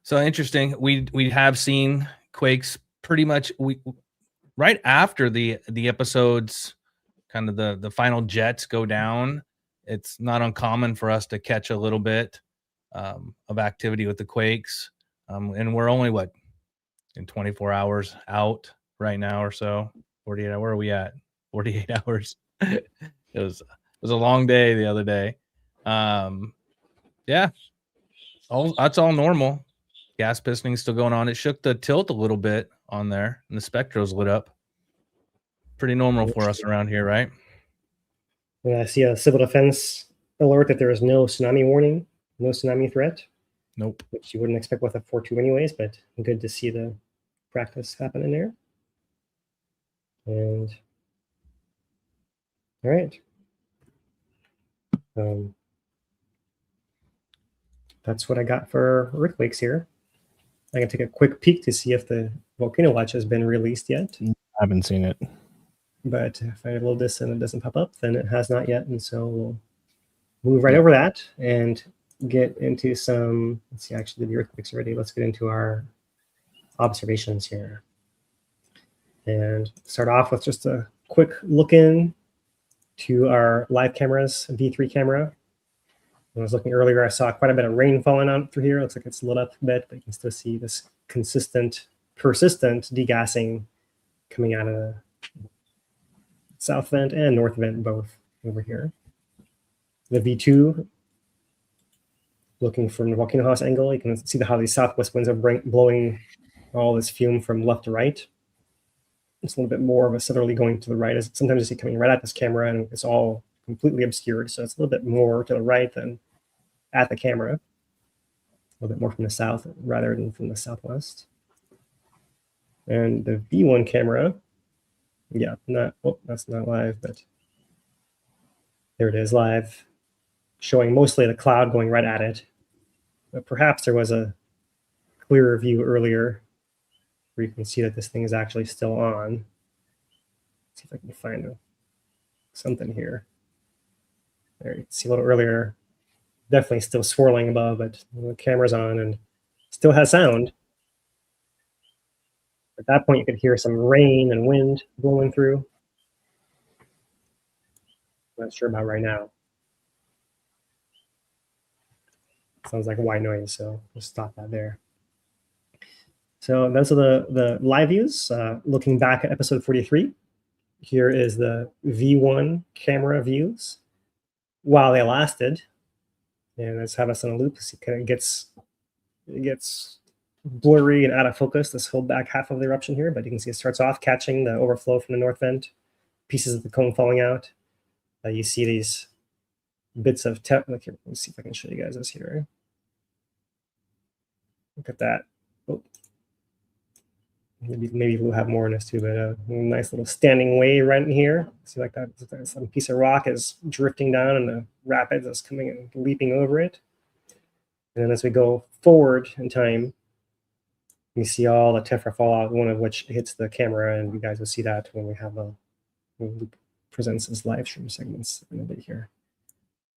So interesting. We have seen quakes pretty much right after the episodes, kind of the final jets go down. It's not uncommon for us to catch a little bit of activity with the quakes, and we're only in 24 hours out right now or so. 48 hours. Where are we at? 48 hours. It was a long day the other day. Yeah. That's all normal. Gas pistoning still going on. It shook the tilt a little bit on there, and the spectros lit up. Pretty normal for us around here, right? Yeah, I see a civil defense alert that there is no tsunami warning, no tsunami threat. Nope. Which you wouldn't expect with a 4.2 anyways, but good to see the practice happening there. And all right. That's what I got for earthquakes here. I can take a quick peek to see if the volcano watch has been released yet. I haven't seen it. But if I load this and it doesn't pop up, then it has not yet. And so we'll move right over that and get into some, let's see, actually the earthquakes already. Let's get into our observations here. And start off with just a quick look in to our live cameras, V3 camera. When I was looking earlier, I saw quite a bit of rain falling out through here. It looks like it's lit up a bit, but you can still see this consistent, persistent degassing coming out of the south vent and north vent both over here. The V2, looking from the volcano house angle, you can see how these southwest winds are blowing all this fume from left to right. It's a little bit more of a southerly going to the right. As sometimes you see coming right at this camera and it's all completely obscured. So it's a little bit more to the right than at the camera. A little bit more from the south rather than from the southwest. And the V1 camera, yeah, that's not live, but there it is live, showing mostly the cloud going right at it. But perhaps there was a clearer view earlier where you can see that this thing is actually still on. Let's see if I can find something here. There, you can see a little earlier, definitely still swirling above, but the camera's on and still has sound. At that point, you could hear some rain and wind blowing through. Not sure about right now. Sounds like white noise, so we'll stop that there. So those are the live views. Looking back at episode 43, here is the V1 camera views while they lasted. And let's have us on a loop. So it gets blurry and out of focus this whole back half of the eruption here, but you can see it starts off catching the overflow from the north vent, pieces of the cone falling out. You see these bits of look here. Let's see if I can show you guys this here. Look at that. Oh. Maybe we'll have more in this too, but a nice little standing wave right in here. See like that, some piece of rock is drifting down and the rapids is coming and leaping over it. And then as we go forward in time, you see all the tephra fallout, one of which hits the camera, and you guys will see that when we have a loop presents as live stream segments in a bit here.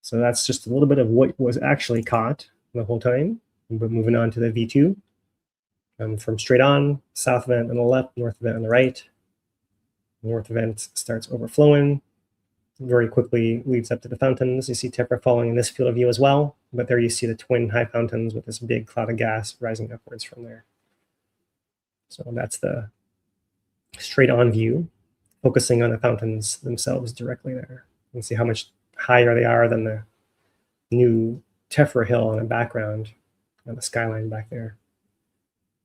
So that's just a little bit of what was actually caught the whole time. But moving on to the V2. From straight on, south vent on the left, north vent on the right. North vent starts overflowing, very quickly leads up to the fountains. You see tephra falling in this field of view as well, but there you see the twin high fountains with this big cloud of gas rising upwards from there. So that's the straight on view, focusing on the fountains themselves directly there. You can see how much higher they are than the new tephra hill in the background on the skyline back there.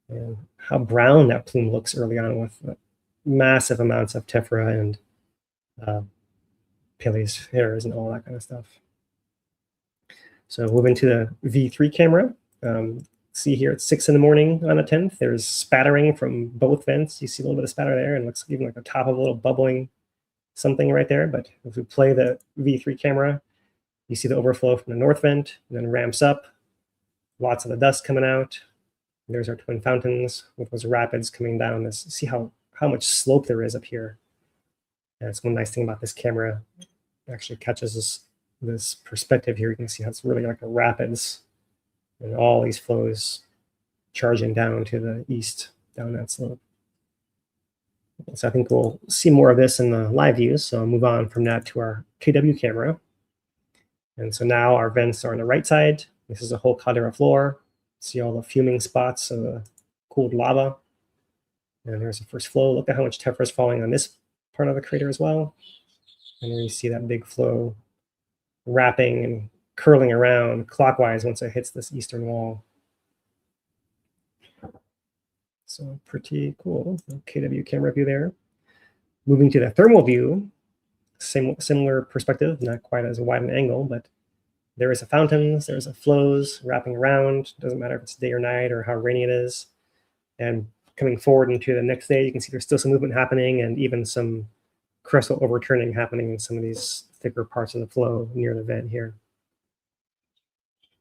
And how brown that plume looks early on with massive amounts of tephra and Pele's hairs and all that kind of stuff. So moving to the V3 camera. See here at 6 in the morning on the 10th, there's spattering from both vents. You see a little bit of spatter there, and it looks even like the top of a little bubbling something right there. But if we play the V3 camera, you see the overflow from the north vent, and then ramps up. Lots of the dust coming out. There's our twin fountains with those rapids coming down. See how much slope there is up here. And it's one nice thing about this camera. It actually catches this perspective here. You can see how it's really like a rapids. And all these flows charging down to the east, down that slope. So I think we'll see more of this in the live views. So I'll move on from that to our KW camera. And so now our vents are on the right side. This is a whole caldera floor. See all the fuming spots of the cooled lava. And there's the first flow. Look at how much tephra is falling on this part of the crater as well. And then you see that big flow wrapping and curling around clockwise once it hits this eastern wall. So pretty cool. KW camera view there. Moving to the thermal view, similar perspective, not quite as wide an angle, but there is a fountains, there's a flows wrapping around. Doesn't matter if it's day or night or how rainy it is. And coming forward into the next day, you can see there's still some movement happening and even some crestal overturning happening in some of these thicker parts of the flow near the vent here.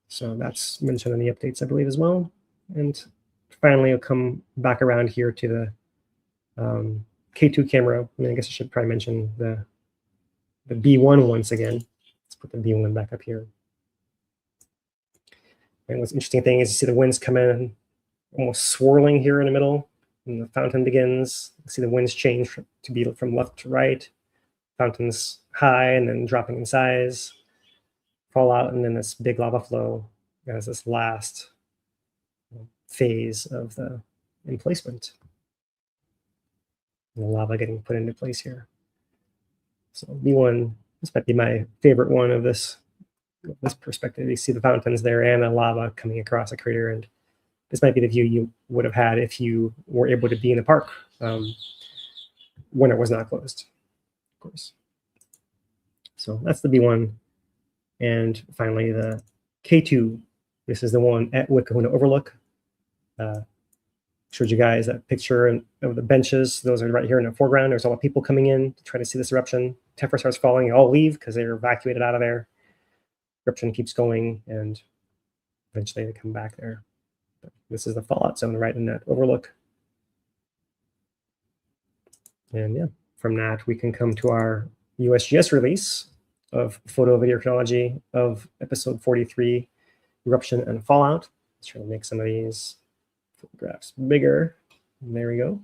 So that's mentioned in the updates, I believe, as well. And finally, I'll come back around here to the K2 camera. I mean, I guess I should probably mention the B1 once again. Let's put the B1 back up here. And what's interesting thing is you see the winds come in almost swirling here in the middle, and the fountain begins. You see the winds change to be from left to right. fountains high and then dropping in size, fall out, and then this big lava flow as this last phase of the emplacement. And the lava getting put into place here. So B1, this might be my favorite one of this perspective. You see the fountains there and the lava coming across a crater, and this might be the view you would have had if you were able to be in the park when it was not closed, of course. So that's the B1. And finally, the K2. This is the one at Uēkahuna Overlook. Showed you guys that picture of the benches. Those are right here in the foreground. There's all the people coming in to try to see this eruption. Tephra starts falling. They all leave because they're evacuated out of there. Eruption keeps going, and eventually they come back there. But this is the fallout zone right in that overlook. And yeah, from that, we can come to our USGS release of photo video chronology of episode 43, Eruption and Fallout. Let's try to make some of these photographs bigger. And there we go.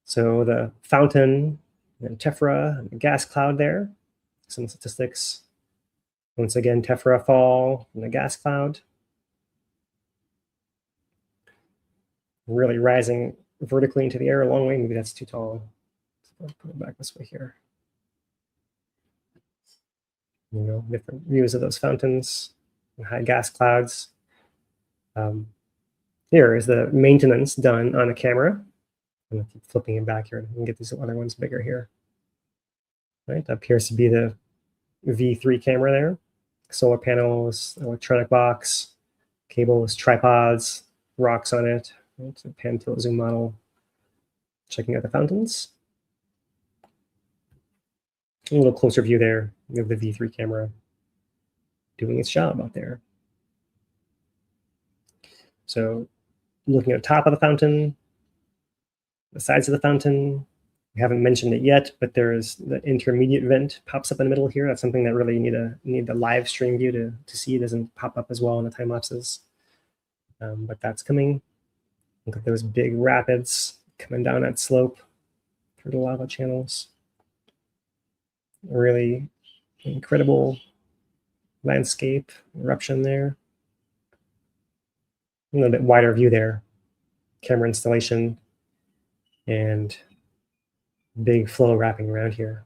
So the fountain and tephra and the gas cloud there. Some statistics. Once again, tephra fall and the gas cloud. Really rising vertically into the air a long way. Maybe that's too tall. So I'll put it back this way here. You know, different views of those fountains and high gas clouds. Here is the maintenance done on a camera. I'm going to keep flipping it back here and get these other ones bigger here. Right, appears to be the V3 camera there. Solar panels, electronic box, cables, tripods, rocks on it. Right, so pan tilt zoom model. Checking out the fountains. A little closer view there of the V3 camera doing its job out there. So looking at the top of the fountain, the sides of the fountain, we haven't mentioned it yet, but there is the intermediate vent pops up in the middle here. That's something that really you need the live stream view to see. It doesn't pop up as well in the time lapses, but that's coming. Look at those big rapids coming down that slope through the lava channels. A really incredible landscape eruption there. A little bit wider view there. Camera installation and big flow wrapping around here.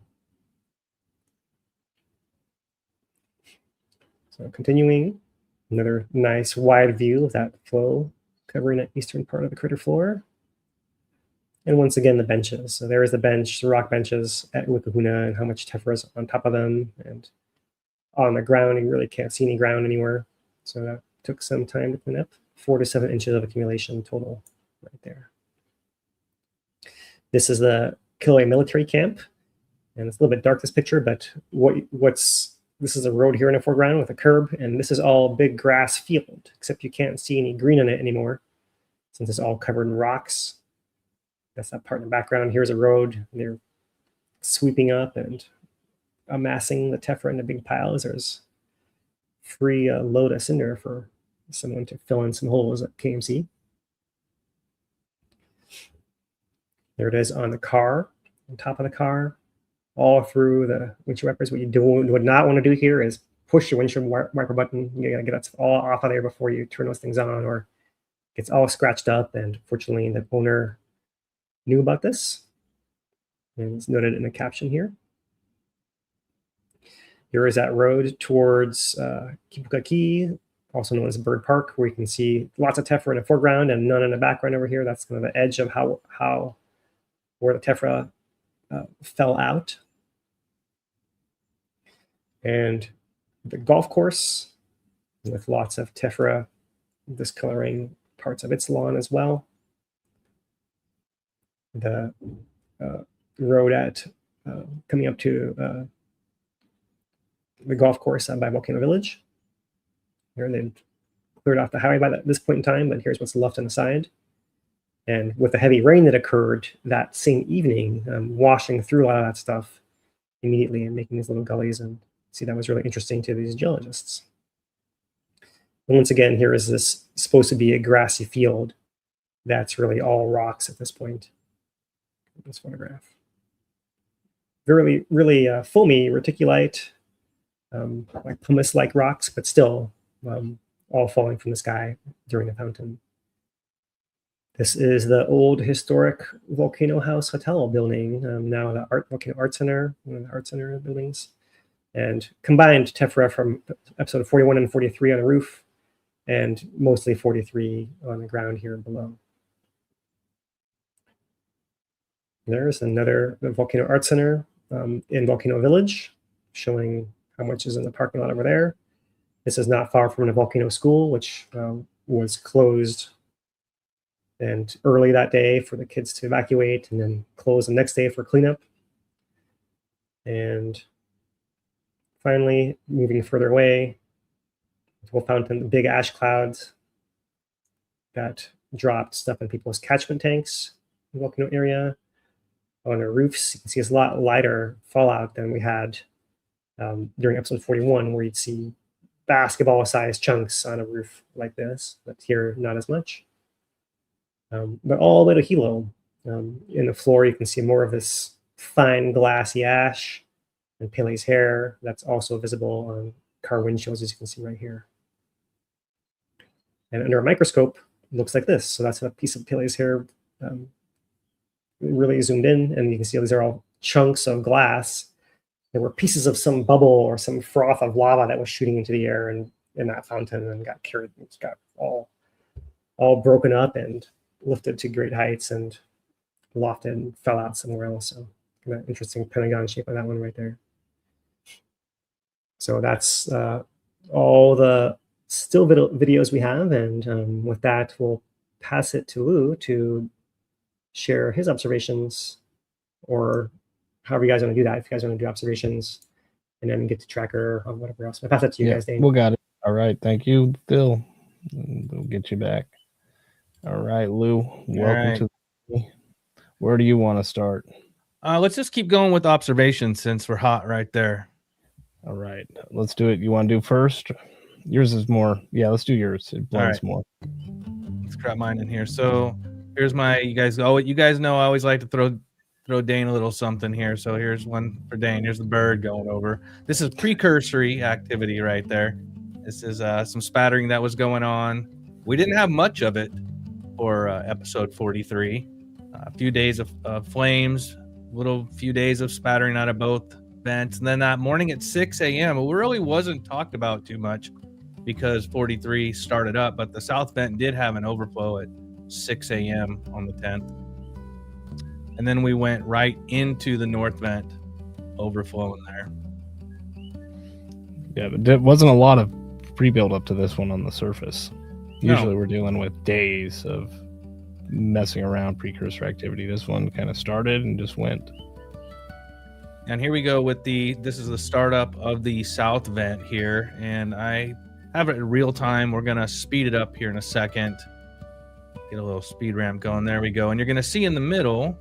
So continuing, another nice wide view of that flow covering the eastern part of the crater floor. And once again, the benches. So there is the bench, the rock benches at Uēkahuna, and how much tephra is on top of them. And on the ground, you really can't see any ground anywhere. So that took some time to clean up. 4 to 7 inches of accumulation total right there. This is the Kīlauea Military Camp. And it's a little bit dark, this picture, but this is a road here in the foreground with a curb, and this is all big grass field, except you can't see any green on it anymore since it's all covered in rocks. That's that part in the background. Here's a road. They're sweeping up and amassing the tephra into big piles. There's free load of cinder for someone to fill in some holes at KMC. There it is on the car, on top of the car, all through the windshield wipers. What you would not want to do here is push your windshield wiper button. You gotta get that all off of there before you turn those things on, or it gets all scratched up. And fortunately, the owner knew about this, and it's noted in the caption here. Here is that road towards Kipukaki, also known as Bird Park, where you can see lots of tephra in the foreground and none in the background over here. That's kind of the edge of where the tephra fell out. And the golf course with lots of tephra discoloring parts of its lawn as well. The road at coming up to the golf course by Volcano Village. Here they cleared off the highway by this point in time, but here's what's left on the side. And with the heavy rain that occurred that same evening, washing through a lot of that stuff immediately and making these little gullies, and see, that was really interesting to these geologists. And once again, here is this supposed to be a grassy field that's really all rocks at this point in this photograph. really foamy reticulite, like pumice-like rocks, but still all falling from the sky during the fountain. This is the old historic Volcano House Hotel building, now the Volcano Art Center, one of the Art Center buildings. And combined tephra from episode 41 and 43 on the roof, and mostly 43 on the ground here below. There's another Volcano Art Center in Volcano Village, showing how much is in the parking lot over there. This is not far from the Volcano School, which was closed and early that day for the kids to evacuate, and then closed the next day for cleanup. And finally, moving further away, we'll fountain the big ash clouds that dropped stuff in people's catchment tanks in the volcano area. On the roofs, you can see it's a lot lighter fallout than we had during episode 41, where you'd see basketball-sized chunks on a roof like this, but here, not as much. But all the way to Hilo, in the floor, you can see more of this fine glassy ash and Pele's hair that's also visible on car windshields, as you can see right here. And under a microscope, it looks like this. So that's a piece of Pele's hair really zoomed in, and you can see these are all chunks of glass. There were pieces of some bubble or some froth of lava that was shooting into the air and in that fountain, and got carried. It's got all broken up and lifted to great heights and lofted and fell out somewhere else. So kind of interesting pentagon shape on that one right there. So that's all the still videos we have, and with that, we'll pass it to Lou to share his observations, or however you guys want to do that. If you guys want to do observations and then get to tracker or whatever else. I'll pass that to you guys, Dane. We got it. All right. Thank you, Phil. We'll get you back. All right, Lou. Welcome to. Where do you want to start? Let's just keep going with observations since we're hot right there. All right. Let's do it. You want to do first? Yours is more. Yeah, let's do yours. It blends more. Let's grab mine in here. So here's my. You guys know I always like to throw Dane a little something here. So here's one for Dane. Here's the bird going over. This is precursory activity right there. This is some spattering that was going on. We didn't have much of it for episode 43. A few days of flames, few days of spattering out of both vents. And then that morning at 6 a.m., it really wasn't talked about too much because 43 started up, but the south vent did have an overflow at 6 a.m. on the 10th. And then we went right into the north vent, overflowing there. Yeah, but there wasn't a lot of pre-build up to this one on the surface. Usually we're dealing with days of messing around precursor activity. This one kind of started and just went. And here we go with this is the startup of the south vent here. And I have it in real time. We're going to speed it up here in a second. Get a little speed ramp going. There we go. And you're going to see in the middle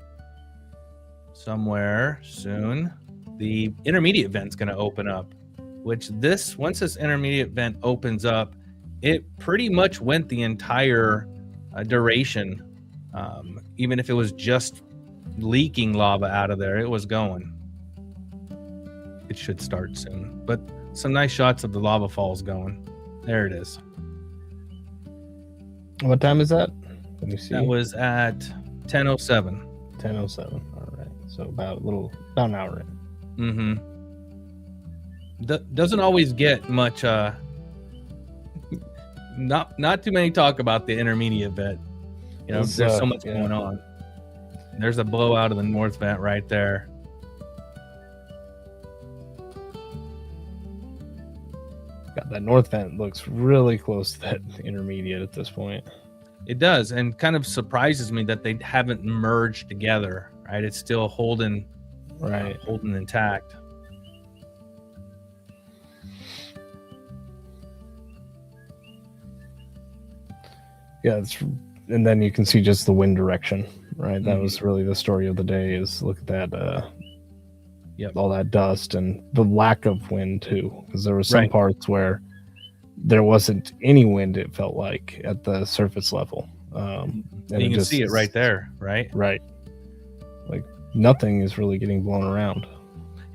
somewhere soon, the intermediate vent's going to open up, which once this intermediate vent opens up, it pretty much went the entire duration. Even if it was just leaking lava out of there, it was going. It should start soon. But some nice shots of the lava falls going. There it is. What time is that? Let me see. That was at 10:07. 10:07. All right. So about an hour in. Doesn't always get much not too many talk about the intermediate vent. There's so much going on. There's a blowout of the north vent right there. God, that north vent looks really close to that intermediate at this point. It does, and kind of surprises me that they haven't merged together. Right, it's still holding intact. Yeah, and then you can see just the wind direction, right? That was really the story of the day, is look at that, all that dust and the lack of wind too, because there were some parts where there wasn't any wind, it felt like, at the surface level. And you can see it right there, right? Right. Like nothing is really getting blown around.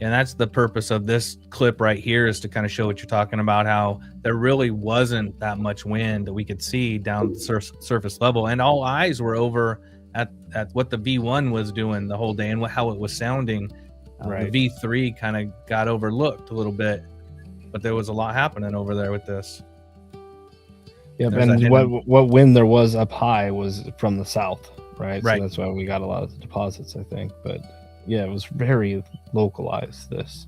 And that's the purpose of this clip right here, is to kind of show what you're talking about, how there really wasn't that much wind that we could see down the surface level. And all eyes were over at what the V1 was doing the whole day and how it was sounding. Right. The V3 kind of got overlooked a little bit, but there was a lot happening over there with this. Yeah, and what wind there was up high was from the south, right? Right. So that's why we got a lot of the deposits, I think. But yeah, it was very localized, this.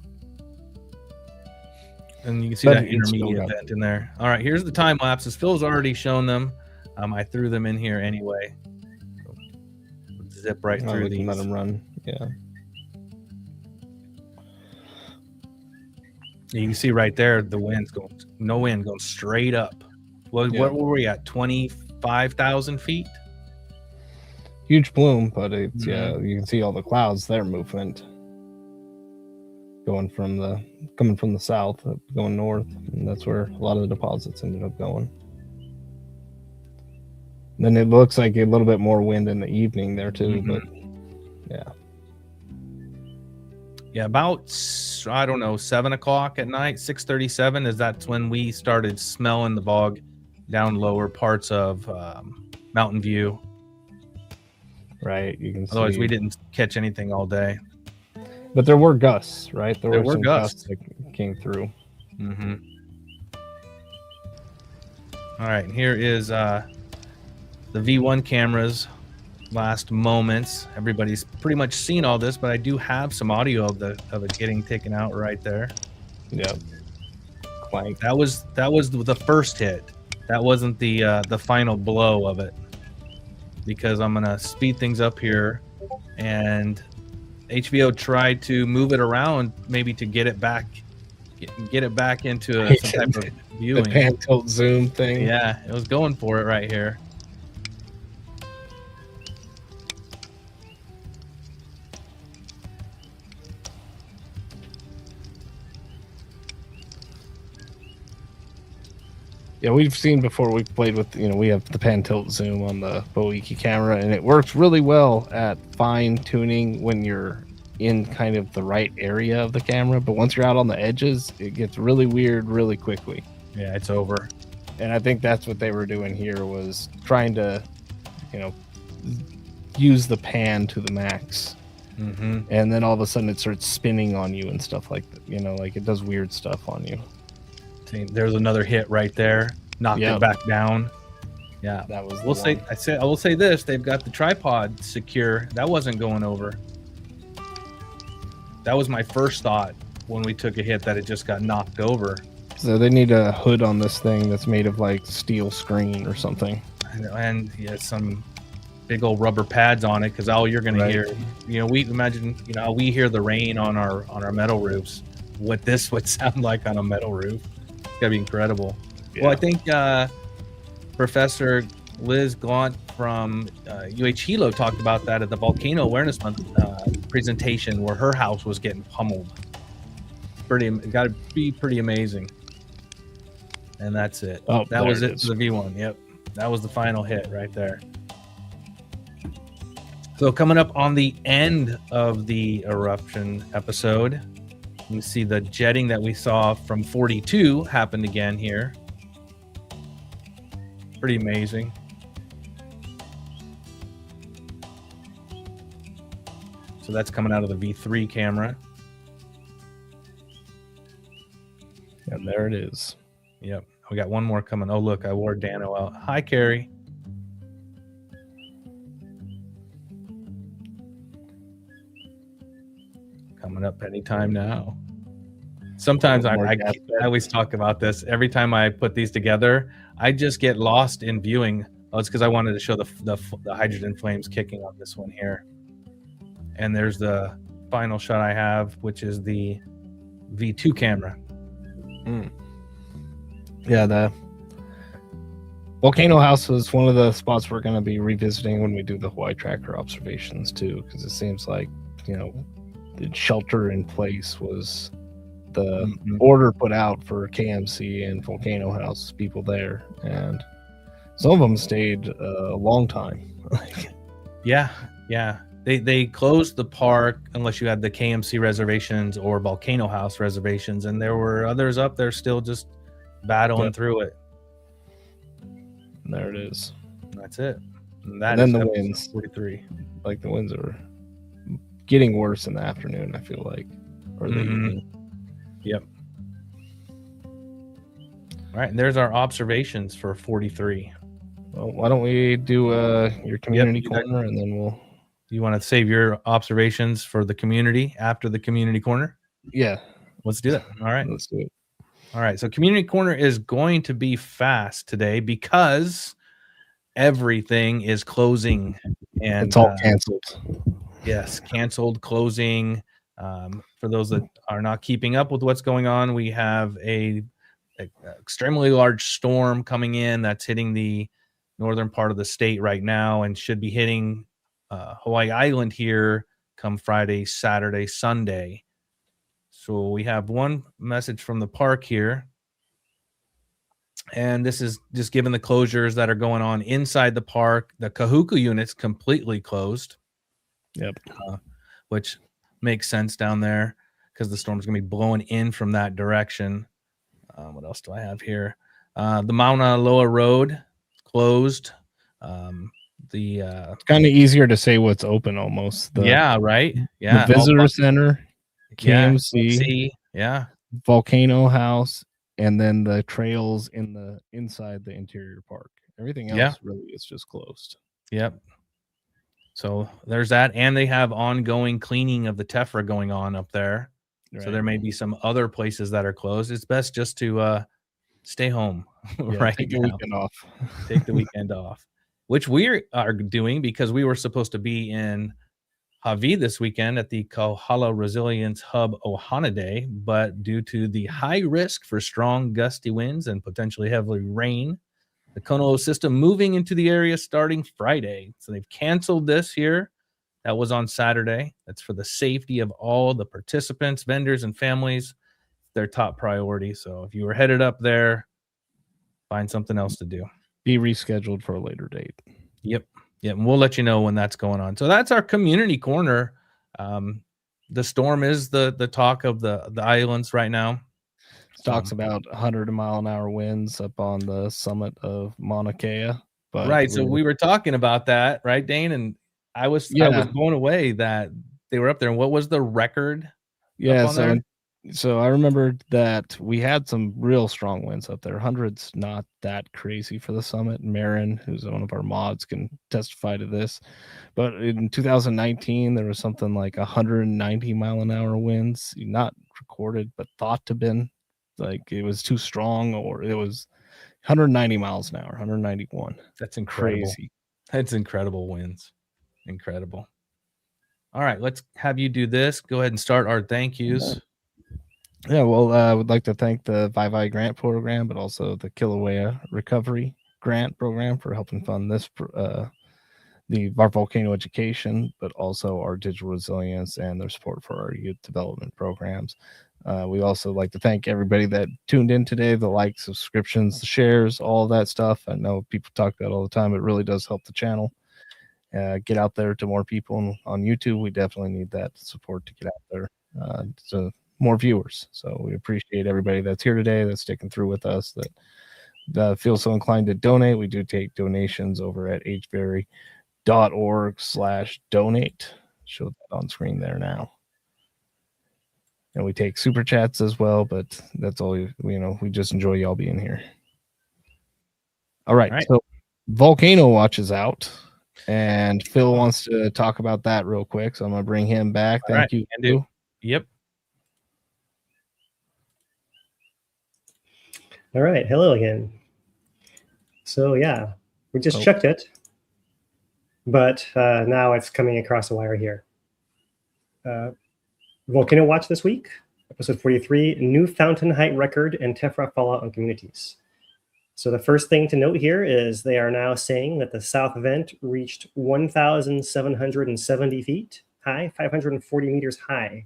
And you can see that intermediate event in there. All right, here's the time lapses. Phil's already shown them. I threw them in here anyway. Zip right through these. Let them run. Yeah. You can see right there, the wind's going, no wind, going straight up. What were we at? 25,000 feet? Huge plume, but it's you can see all the clouds, their movement coming from the south, going north, and that's where a lot of the deposits ended up going. Then it looks like a little bit more wind in the evening there too, but yeah, about, I don't know, 7 o'clock at night, 6:37 that's when we started smelling the fog down lower parts of Mountain View. Right, you can. Otherwise, see. we didn't catch anything all day. But there were gusts, right? There were some gusts that came through. Mm-hmm. All right, here is the V1 cameras. Last moments. Everybody's pretty much seen all this, but I do have some audio of it getting taken out right there. Yep. Clank. That was the first hit. That wasn't the final blow of it, because I'm gonna speed things up here, and HBO tried to move it around, maybe to get it back into some type of viewing. The pan tilt zoom thing. Yeah, it was going for it right here. Yeah, we've seen before. We've played with, we have the pan tilt zoom on the Boiki camera, and it works really well at fine tuning when you're in kind of the right area of the camera. But once you're out on the edges, it gets really weird really quickly. Yeah, it's over. And I think that's what they were doing here, was trying to, use the pan to the max. Mm-hmm. And then all of a sudden it starts spinning on you and stuff like that. Like it does weird stuff on you. There's another hit right there, knocked it back down. Yeah, that was. I will say this: they've got the tripod secure. That wasn't going over. That was my first thought when we took a hit, that it just got knocked over. So they need a hood on this thing that's made of like steel screen or something, and some big old rubber pads on it, because all you're going to hear, we imagine, we hear the rain on our metal roofs. What this would sound like on a metal roof. Gotta be incredible. Yeah. Well, I think Professor Liz Gaunt from Hilo talked about that at the Volcano Awareness Month presentation, where her house was getting pummeled. Got to be pretty amazing. And that's it. Oh, that was it for the V1. Yep, that was the final hit right there. So coming up on the end of the eruption episode, you see the jetting that we saw from 42 happened again here. Pretty amazing. So that's coming out of the V3 camera. And there it is. Yep. We got one more coming. Oh, look, I wore Dano out. Hi, Carrie. Coming up anytime now. Sometimes I always talk about this. Every time I put these together, I just get lost in viewing. Oh, it's because I wanted to show the hydrogen flames kicking on this one here. And there's the final shot I have, which is the V2 camera. Yeah, the Volcano House was one of the spots we're going to be revisiting when we do the Hawaii Tracker observations too, because it seems like, the shelter in place was the order put out for KMC and Volcano House people there, and some of them stayed a long time. Yeah. they closed the park unless you had the KMC reservations or Volcano House reservations, and there were others up there still just battling through it. And there it is. That's it. And then the winds. 43. Like the winds are getting worse in the afternoon, I feel like. Or the evening. Yep. All right, and there's our observations for 43. Well, why don't we do your community corner, and then we'll... You want to save your observations for the community after the community corner? Yeah. Let's do that. All right. Let's do it. All right. So community corner is going to be fast today because everything is closing. And it's all canceled. Yes, canceled, closing. For those that are not keeping up with what's going on, we have a extremely large storm coming in that's hitting the northern part of the state right now and should be hitting Hawaii Island here come Friday, Saturday, Sunday. So we have one message from the park here. And this is just given the closures that are going on inside the park. The Kahuku unit's completely closed. Yep. Which makes sense down there because the storm's going to be blowing in from that direction. What else do I have here? The Mauna Loa Road closed. It's kind of easier to say what's open almost. Right. Yeah. The visitor center, KMC, Volcano House, and then the trails inside the interior park. Everything else really is just closed. Yep. So there's that, and they have ongoing cleaning of the tephra going on up there. Right. So there may be some other places that are closed. It's best just to stay home right take now. The weekend off. Take the weekend off, which we are doing because we were supposed to be in Hawaii this weekend at the Kohala Resilience Hub Ohana Day, but due to the high risk for strong gusty winds and potentially heavy rain, the Kono system moving into the area starting Friday. So they've canceled this here. That was on Saturday. That's for the safety of all the participants, vendors, and families. Their top priority. So if you were headed up there, find something else to do. Be rescheduled for a later date. Yep. And we'll let you know when that's going on. So that's our community corner. The storm is the talk of the islands right now. Talks about 100-mile-an-hour winds up on the summit of Mauna Kea. But right. So we were talking about that, right, Dane? And I was blown away that they were up there. And what was the record? Yeah. So I remember that we had some real strong winds up there. 100's not that crazy for the summit. Marin, who's one of our mods, can testify to this. But in 2019, there was something like 190-mile-an-hour winds, not recorded, but thought to have been. Like it was too strong, or it was 190 miles an hour, 191. That's incredible. Crazy. That's incredible winds. Incredible. All right, let's have you do this. Go ahead and start our thank yous. Yeah, well, I would like to thank the Vai Grant Program, but also the Kīlauea Recovery Grant Program for helping fund this, our volcano education, but also our digital resilience and their support for our youth development programs. We also like to thank everybody that tuned in today, the likes, subscriptions, the shares, all that stuff. I know people talk about it all the time. It really does help the channel get out there to more people on YouTube. We definitely need that support to get out there to more viewers. So we appreciate everybody that's here today, that's sticking through with us, that feels so inclined to donate. We do take donations over at hveri.org/donate. Show that on screen there now. And we take super chats as well, but that's all, we just enjoy y'all being here. All right. So Volcano Watch is out, and Phil wants to talk about that real quick. So I'm going to bring him back. Thank you. Yep. All right. Hello again. So yeah, we just checked it, but now it's coming across the wire here. Volcano Watch this week, episode 43, new fountain height record and tephra fallout on communities. So the first thing to note here is they are now saying that the south vent reached 1,770 feet high, 540 meters high,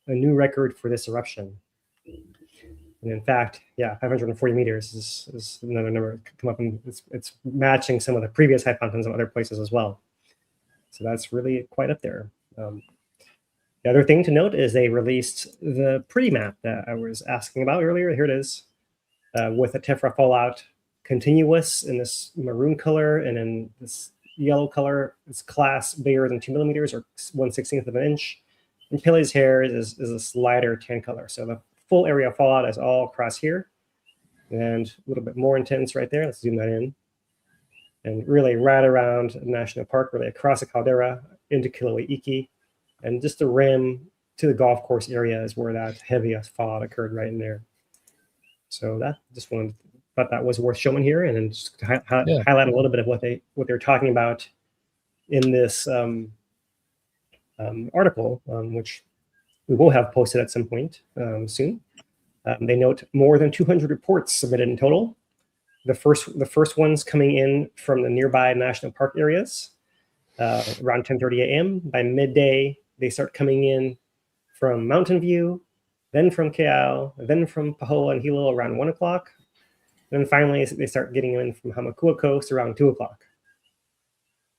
a new record for this eruption. And in fact, 540 meters is another number come up, and it's matching some of the previous high fountains in other places as well. So that's really quite up there. The other thing to note is they released the pretty map that I was asking about earlier. Here it is, with a tephra fallout continuous in this maroon color and in this yellow color. It's class bigger than 2 millimeters or 1/16 of an inch. And Pele's hair is this lighter tan color. So the full area of fallout is all across here and a little bit more intense right there. Let's zoom that in. And really right around the national park, really across the caldera into Kīlauea, and just the rim to the golf course area is where that heaviest fallout occurred, right in there. So that just thought that was worth showing here, and then just to highlight a little bit of what they're talking about in this article, which we will have posted at some point soon. They note more than 200 reports submitted in total. The first ones coming in from the nearby national park areas around 10:30 a.m. By midday, they start coming in from Mountain View, then from Keao, then from Pahoa and Hilo around 1 o'clock. And then finally, they start getting in from Hamakua Coast around 2 o'clock.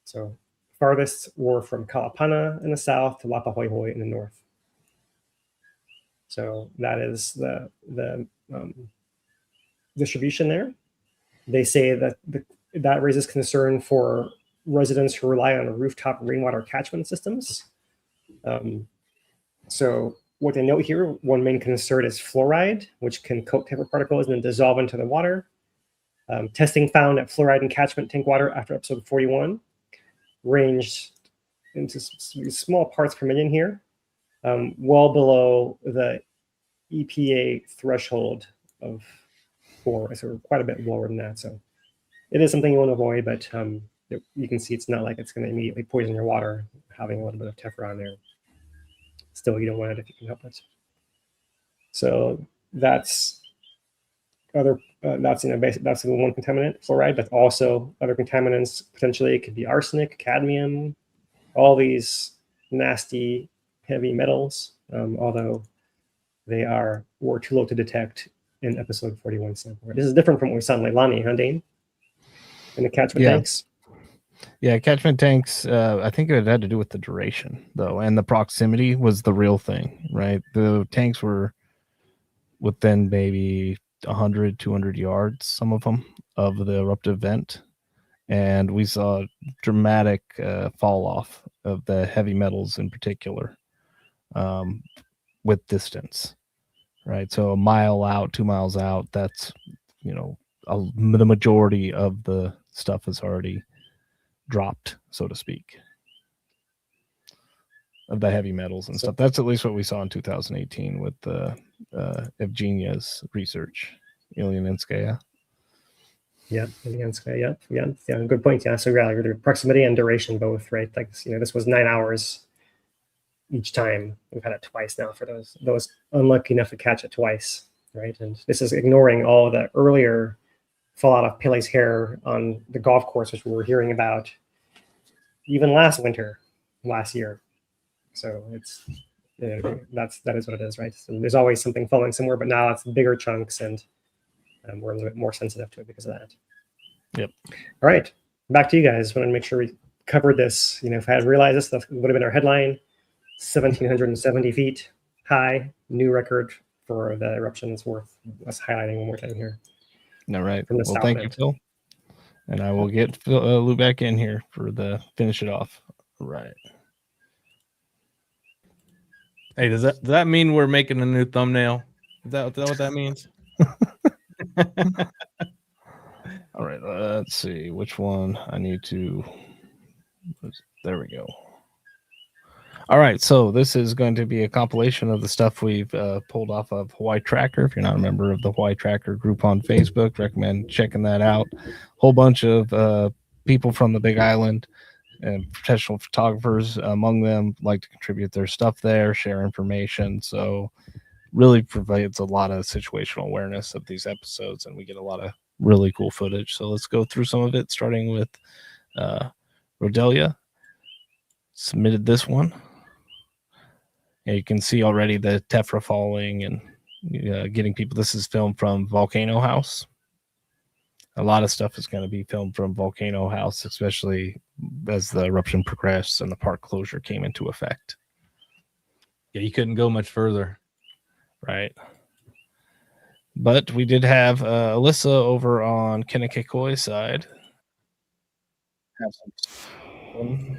So farthest were from Kalapana in the south to Lapahoihoi in the north. So that is the distribution there. They say that that raises concern for residents who rely on rooftop rainwater catchment systems. So what they note here, one main concern is fluoride, which can coat tephra particles and then dissolve into the water. Testing found that fluoride in catchment tank water after episode 41 ranged into small parts per million here, well below the EPA threshold of 4, so quite a bit lower than that. So it is something you want to avoid, but you can see it's not like it's going to immediately poison your water, having a little bit of tephra on there. Still, you don't want it if you can help it. So that's other. That's that's one contaminant, fluoride, but also other contaminants potentially. It could be arsenic, cadmium, all these nasty heavy metals. Although they were too low to detect in episode 41 sample. This is different from what we saw in Leilani, huh, Dane? In the catchment tanks. Yeah, catchment tanks, I think it had to do with the duration, though, and the proximity was the real thing, right? The tanks were within maybe 100, 200 yards, some of them, of the eruptive vent, and we saw dramatic fall off of the heavy metals in particular with distance, right? So a mile out, 2 miles out, that's, the majority of the stuff is already dropped, so to speak, of the heavy metals and stuff. That's at least what we saw in 2018 with Evgenia's research, Ilianinskaya. Yeah, Ilianinskaya. Yeah, good point. Yeah, so yeah, the proximity and duration both, right? Like, this was 9 hours each time. We've had it twice now for those unlucky enough to catch it twice, right? And this is ignoring all the earlier fallout of Pele's hair on the golf course, which we were hearing about even last year. So it's that is what it is, right? So there's always something falling somewhere, but now it's bigger chunks, and we're a little bit more sensitive to it because of that. Yep. All right, back to you guys. Want to make sure we covered this. If I had realized this, that would have been our headline: 1,770 feet high, new record for the eruption. It's worth us highlighting one more time here. All right. Well, thank you, Phil. And I will get Lou back in here for the finish it off. All right. Hey, does that mean we're making a new thumbnail? Is that what that means? All right. Let's see which one I need to. There we go. All right, so this is going to be a compilation of the stuff we've pulled off of Hawaii Tracker. If you're not a member of the Hawaii Tracker group on Facebook, recommend checking that out. Whole bunch of people from the Big Island and professional photographers among them like to contribute their stuff there, share information. So really provides a lot of situational awareness of these episodes, and we get a lot of really cool footage. So let's go through some of it, starting with Rodelia. Submitted this one. Yeah, you can see already the tephra falling and getting people. This is filmed from Volcano House. A lot of stuff is going to be filmed from Volcano House, especially as the eruption progressed and the park closure came into effect. Yeah, you couldn't go much further. Right. But we did have Alyssa over on Kennekekoi's side. Have some.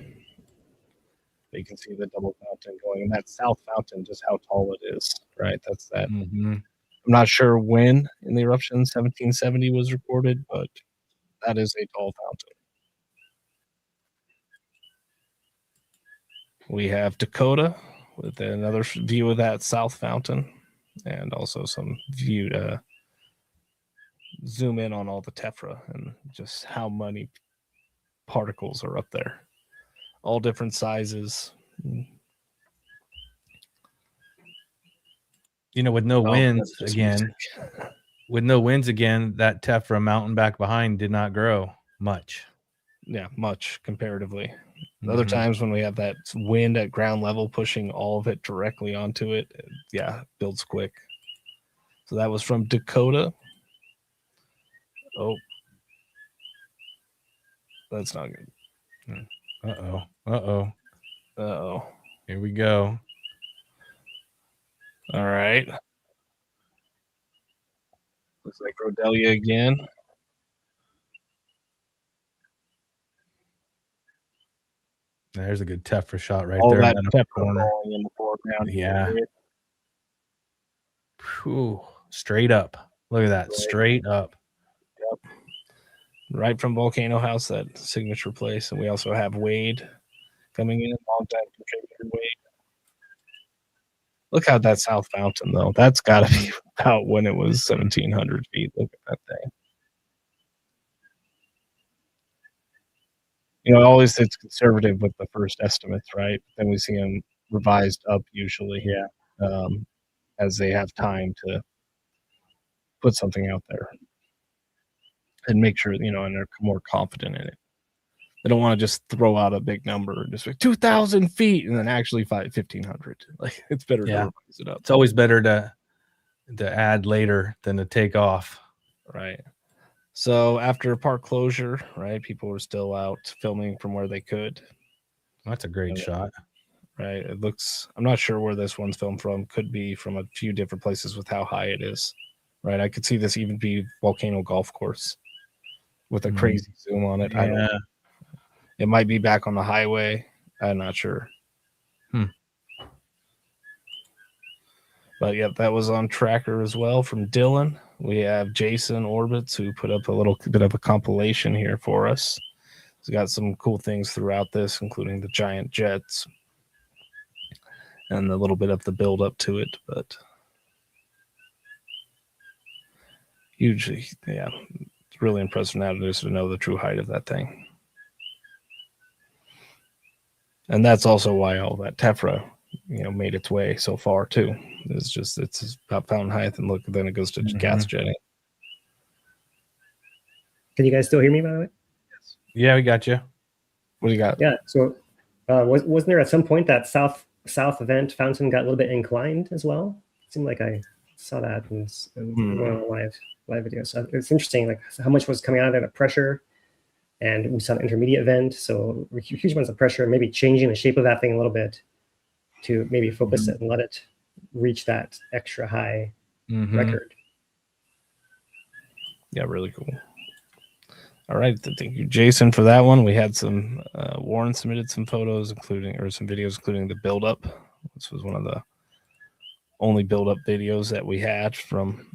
You can see the double fountain going, and that south fountain, just how tall it is, right? That's that. Mm-hmm. I'm not sure when in the eruption 1770 was recorded, but that is a tall fountain. We have Dakota with another view of that south fountain, and also some view to zoom in on all the tephra and just how many particles are up there. All different sizes. You know, with no winds again, that tephra mountain back behind did not grow much. Yeah, much comparatively. The other times when we have that wind at ground level pushing all of it directly onto it, yeah, it builds quick. So that was from Dakota. Oh, that's not good. Uh-oh. Here we go. All right. Looks like Rodelia again. There's a good tephra shot right all there. That in tephra corner. in the foreground. Yeah. Whew. Straight up. Look at that. Straight up. Yep. Right from Volcano House, that signature place. And we also have Wade coming in, long-time contributor Wade. Look how that south fountain, though. That's got to be about when it was 1,700 feet. Look at that thing. You know, always it's conservative with the first estimates, right? Then we see them revised up usually. Yeah. As they have time to put something out there and make sure, you know, and they're more confident in it. They don't want to just throw out a big number, just like 2,000 feet, and then actually 1,500. Like, it's better to revise it up. It's always better to add later than to take off. Right. So after park closure, right, people were still out filming from where they could. That's a great shot. Right. It looks, I'm not sure where this one's filmed from. Could be from a few different places with how high it is. Right. I could see this even be Volcano Golf Course with a crazy zoom on it. Yeah. I don't know. It might be back on the highway. I'm not sure. But yeah, that was on Tracker as well from Dylan. We have Jason Orbits, who put up a little bit of a compilation here for us. He's got some cool things throughout this, including the giant jets and a little bit of the build up to it. But hugely, yeah, it's really impressive now just to know the true height of that thing. And that's also why all that tephra, you know, made its way so far too. It's about fountain height, and look, then it goes to gas jetting. Can you guys still hear me, by the way? Yeah, we got you. What do you got? Yeah. So wasn't there at some point that south event fountain got a little bit inclined as well? It seemed like I saw that in one of the live videos. So it's interesting, like how much was coming out of there, the pressure, and we saw an intermediate vent, so huge amounts of pressure, maybe changing the shape of that thing a little bit to maybe focus it and let it reach that extra high record. Yeah, really cool. All right, thank you, Jason, for that one. We had some Warren submitted some photos, some videos, including the build up. This was one of the only build up videos that we had from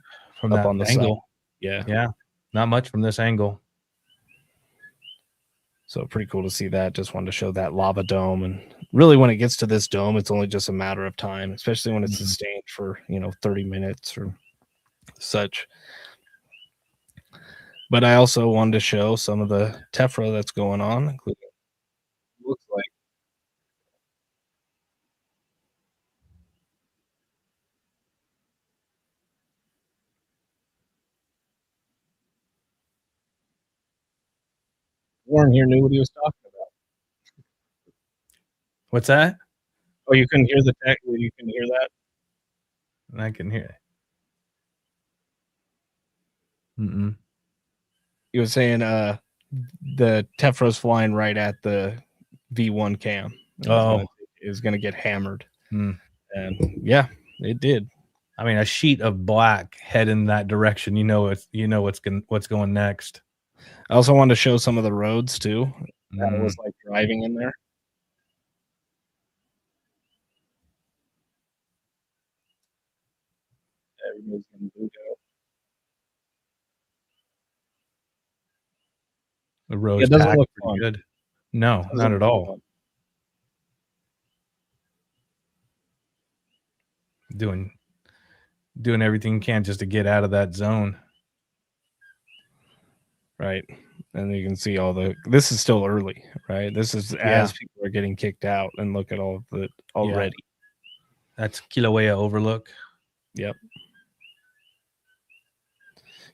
up that on the angle. Side. Yeah, not much from this angle. So pretty cool to see that. Just wanted to show that lava dome, and really when it gets to this dome, it's only just a matter of time, especially when it's sustained for 30 minutes or such. But I also wanted to show some of the tephra that's going on, including looks like Warren here knew what he was talking about. What's that? Oh, you couldn't hear the tech? You can hear that? I can hear it. He was saying the tephra's flying right at the V1 cam. Is gonna get hammered. And yeah, it did. I mean, a sheet of black heading that direction. What's going next. I also wanted to show some of the roads too. That was like driving in there. Everybody's gonna go. The road's doesn't look pretty good. No, not at all. Doing everything you can just to get out of that zone. Right. And you can see this is still early, right? This is as people are getting kicked out, and look at all of it already. That's Kīlauea overlook. Yep.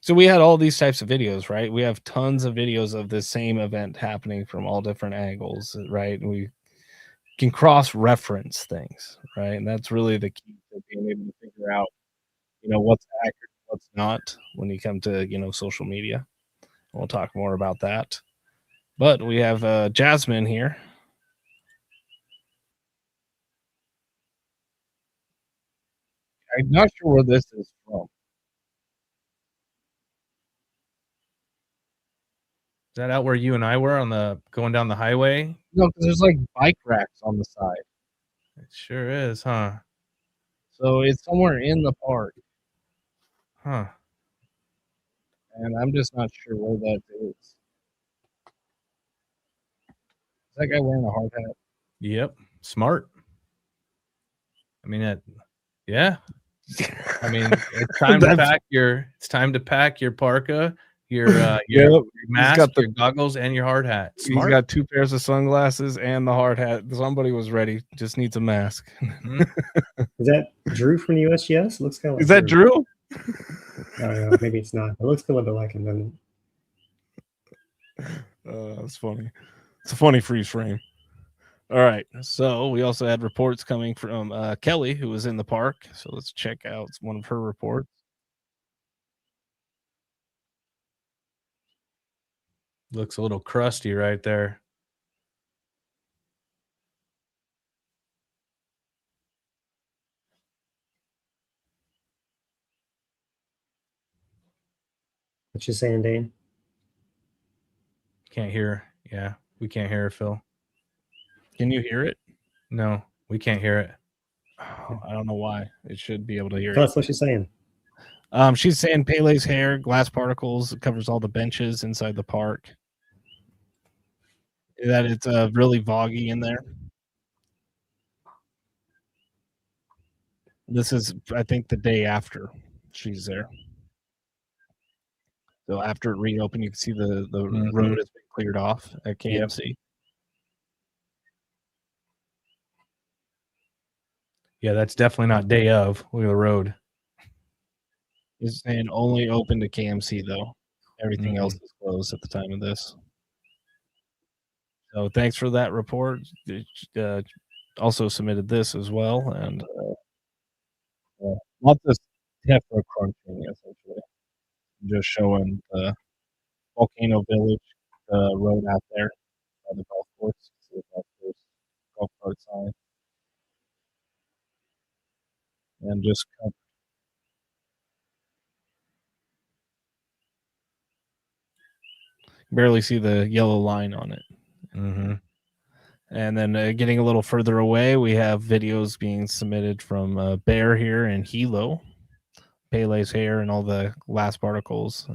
So we had all these types of videos, right? We have tons of videos of the same event happening from all different angles, right? And we can cross-reference things, right? And that's really the key to being able to figure out, what's accurate, what's not when you come to, social media. We'll talk more about that. But we have Jasmine here. I'm not sure where this is from. Is that out where you and I were going down the highway? No, because there's like bike racks on the side. It sure is, huh? So it's somewhere in the park. Huh. And I'm just not sure where that is. Is that guy wearing a hard hat? Yep. Smart. I mean, yeah. I mean, it's time to pack your parka, your mask, your goggles, and your hard hat. Smart. He's got 2 pairs of sunglasses and the hard hat. Somebody was ready. Just needs a mask. Is that Drew from the USGS? Looks kind of like Is that Drew? I don't know. Maybe it's not. It looks a little bit like him, doesn't it? That's funny. It's a funny freeze frame. All right. So we also had reports coming from Kelly, who was in the park. So let's check out one of her reports. Looks a little crusty right there. What you saying, Dane? Can't hear. Yeah, we can't hear it, Phil. Can you hear it? No, we can't hear it. Oh, I don't know why. It should be able to hear That's what she's saying. She's saying Pele's hair, glass particles, it covers all the benches inside the park. That it's really foggy in there. This is, I think, the day after she's there. So after it reopened, you can see the road has been cleared off at KMC. Yep. Yeah, that's definitely not day of. Look at the road. It's saying only open to KMC, though. Everything else is closed at the time of this. So thanks for that report. Also submitted this as well. And lots of tephra crunching, essentially. Just showing the Volcano Village, the road out there by the golf course. See the golf cart sign. And just barely see the yellow line on it. And then getting a little further away, we have videos being submitted from Bear here in Hilo. Pele's hair and all the glass particles,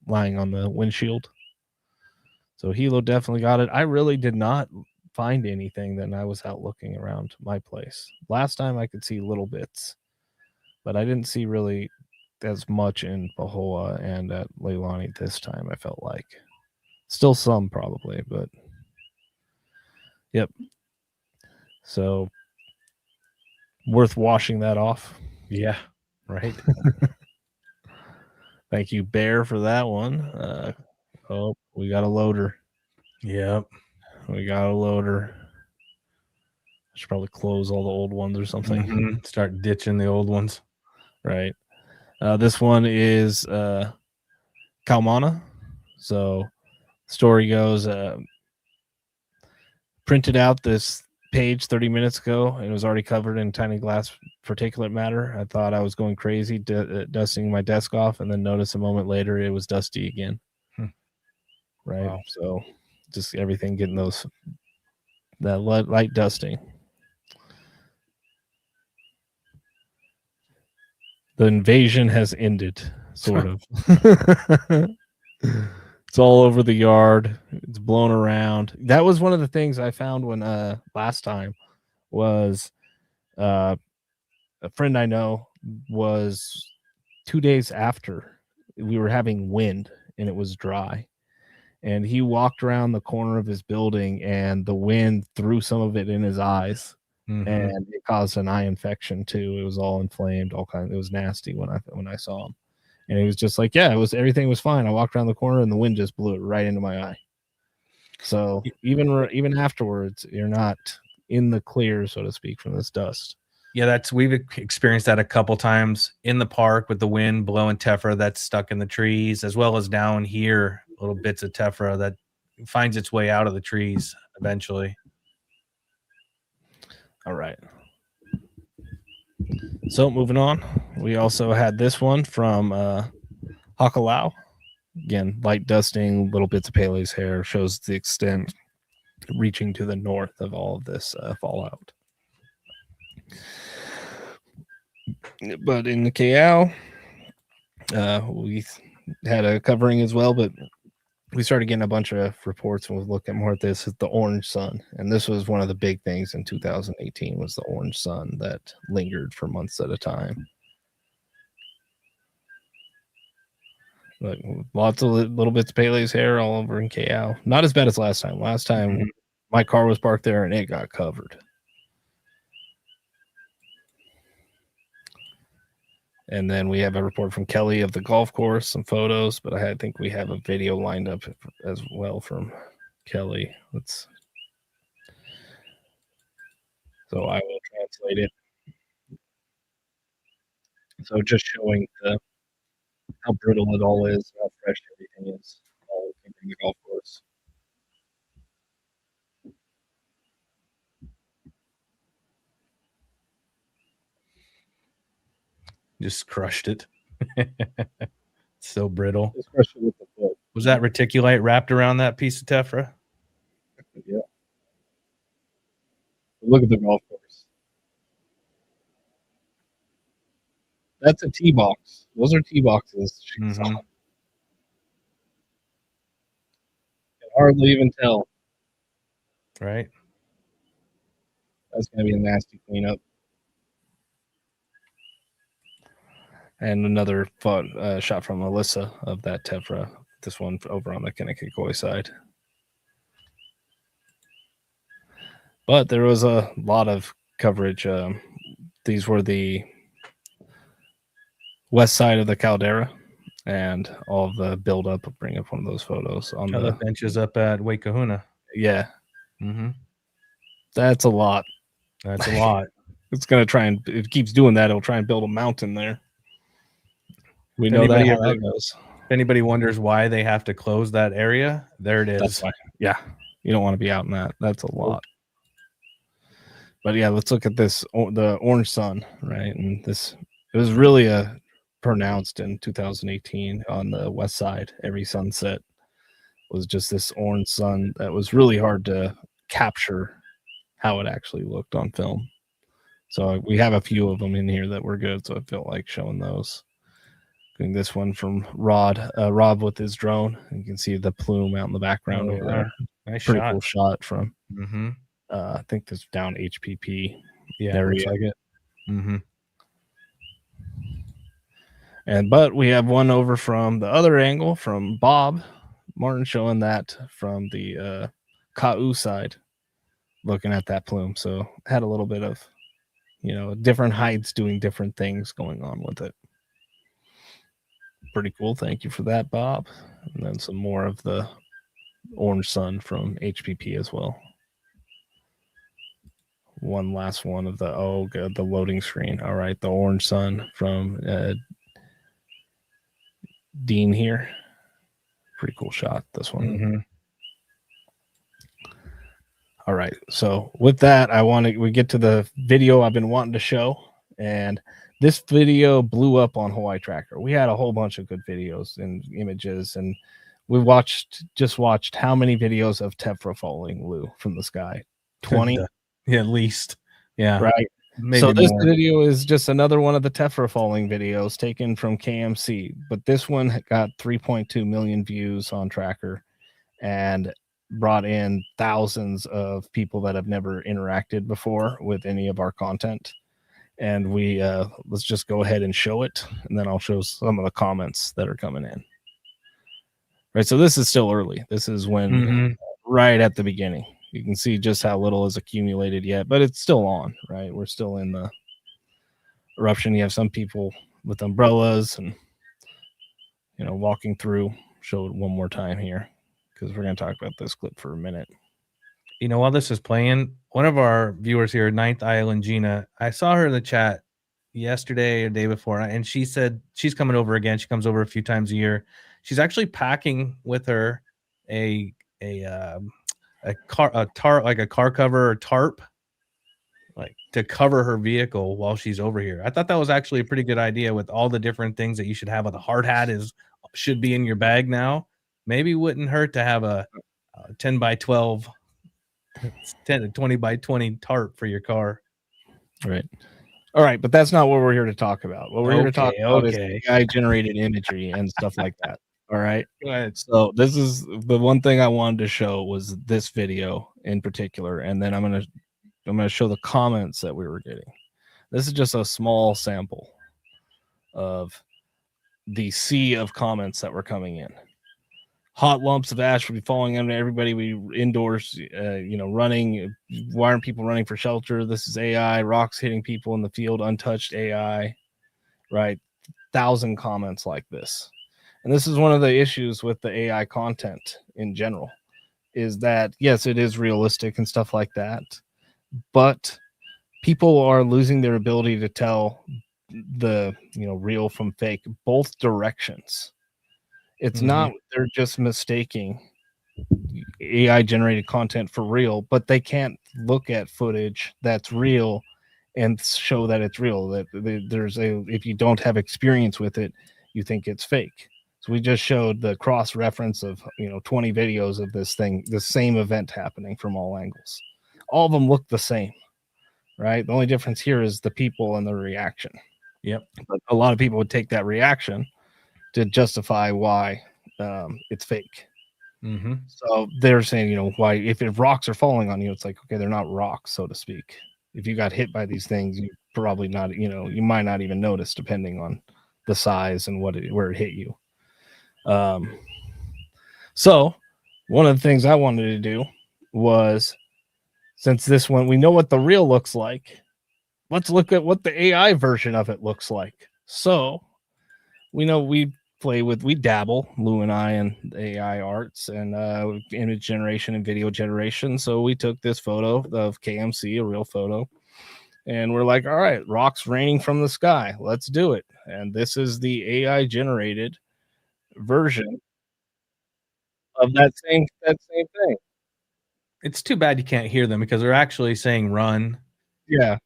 lying on the windshield. So Hilo definitely got it. I really did not find anything then I was out looking around my place. Last time I could see little bits, but I didn't see really as much in Pahoa and at Leilani this time, I felt like. Still some probably, but yep. So worth washing that off. Yeah. Right. Thank you, Bear, for that one. Oh, we got a loader. Yep. We got a loader. I should probably close all the old ones or something. Start ditching the old ones. Right. This one is Kaumana. So story goes, printed out this page 30 minutes ago and it was already covered in tiny glass particulate matter. I thought I was going crazy dusting my desk off, and then noticed a moment later it was dusty again. Right. Wow. So just everything getting that light dusting. The invasion has ended, sort of. It's all over the yard. It's blown around. That was one of the things I found when last time was a friend I know was 2 days after we were having wind and it was dry. And he walked around the corner of his building and the wind threw some of it in his eyes. And it caused an eye infection too. It was all inflamed, all kinds. It was nasty when I saw him. And he was just like, yeah, everything was fine. I walked around the corner and the wind just blew it right into my eye. So even afterwards, you're not in the clear, so to speak, from this dust. Yeah, we've experienced that a couple times in the park with the wind blowing tephra that's stuck in the trees, as well as down here, little bits of tephra that finds its way out of the trees eventually. All right. So moving on, we also had this one from Hakalau. Again, light dusting, little bits of Pele's hair, shows the extent reaching to the north of all of this fallout. But in the Kīlau, we had a covering as well, but we started getting a bunch of reports, and we'll look at more at this. The orange sun, and this was one of the big things in 2018 was the orange sun that lingered for months at a time. But lots of little bits of Pele's hair all over in Kīlau. Not as bad as last time. Last time my car was parked there and it got covered. And then we have a report from Kelly of the golf course, some photos, but I think we have a video lined up as well from Kelly. So I will translate it. So just showing how brittle it all is, how fresh everything is, all in the golf course. Just crushed it. So brittle. Just crushed it with the foot. Was that reticulite wrapped around that piece of tephra? Yeah. Look at the golf course. That's a tee box. Those are tee boxes. You can hardly even tell. Right. That's going to be a nasty cleanup. And another shot from Alyssa of that tephra. This one over on the Kanekikoi side. But there was a lot of coverage. These were the west side of the caldera, and all of the buildup. I'll bring up one of those photos on the benches up at Uēkahuna. Yeah. That's a lot. That's a lot. It's going to try and, if it keeps doing that, it'll try and build a mountain there. We know that how that goes. If anybody wonders why they have to close that area, there it is. That's why. Yeah. You don't want to be out in that. That's a lot. But yeah, let's look at this, the orange sun, right? And it was really pronounced in 2018 on the west side. Every sunset was just this orange sun that was really hard to capture how it actually looked on film. So we have a few of them in here that were good, so I felt like showing those. Doing this one from Rob with his drone. You can see the plume out in the background over there. Nice Pretty shot. Cool shot from I think this down HPP. Yeah, area. Looks like it. But we have one over from the other angle from Bob Martin, showing that from the Ka'u side, looking at that plume. So had a little bit of, different heights doing different things going on with it. Pretty cool. Thank you for that, Bob. And then some more of the orange sun from HPP as well. One last one of the loading screen. All right, the orange sun from Dean here. Pretty cool shot, this one. All right. So with that, we get to the video I've been wanting to show, and this video blew up on Hawaii Tracker. We had a whole bunch of good videos and images, and we just watched how many videos of tephra falling, Lou, from the sky? 20? Yeah, at least. Yeah. Right. Maybe so this more. video is just another one of the tephra falling videos taken from KMC, but this one got 3.2 million views on Tracker and brought in thousands of people that have never interacted before with any of our content. And we let's just go ahead and show it, and then I'll show some of the comments that are coming in. Right, so this is still early. This is when right at the beginning. You can see just how little is accumulated yet, but it's still on, right? We're still in the eruption. You have some people with umbrellas and, walking through. Show it one more time here because we're going to talk about this clip for a minute. While this is playing, one of our viewers here, Ninth Island Gina, I saw her in the chat yesterday or the day before, and she said she's coming over again. She comes over a few times a year. She's actually packing with her a car cover or tarp, like to cover her vehicle while she's over here. I thought that was actually a pretty good idea with all the different things that you should have. The hard hat should be in your bag now. Maybe wouldn't hurt to have a 10 by 12, 10 to 20 by 20 tarp for your car. Right. All right, but that's not what we're here to talk about. What we're here to talk about is AI generated imagery and stuff like that. All right. Go ahead. So this is the one thing I wanted to show was this video in particular, and then I'm gonna show the comments that we were getting. This is just a small sample of the sea of comments that were coming in. Hot lumps of ash would be falling on everybody. We indoors, running. Why aren't people running for shelter? This is AI. Rocks hitting people in the field, untouched AI. Right, 1,000 comments like this. And this is one of the issues with the AI content in general, is that, yes, it is realistic and stuff like that, but people are losing their ability to tell the, real from fake, both directions. It's not, they're just mistaking AI generated content for real, but they can't look at footage that's real and show that it's real. That if you don't have experience with it, you think it's fake. So we just showed the cross reference of 20 videos of this thing, the same event happening from all angles. All of them look the same, right? The only difference here is the people and the reaction. Yep. But a lot of people would take that reaction to justify why it's fake. So they're saying, why if rocks are falling on you, it's like, okay, they're not rocks, so to speak. If you got hit by these things, you probably not, you might not even notice depending on the size and where it hit you. So one of the things I wanted to do was, since this one, we know what the real looks like, let's look at what the AI version of it looks like. So we know we dabble, Lou and I, in AI arts and image generation and video generation. So we took this photo of KMC, a real photo, and we're like, all right, rocks raining from the sky. Let's do it. And this is the AI generated version of that same thing. It's too bad you can't hear them because they're actually saying run. Yeah.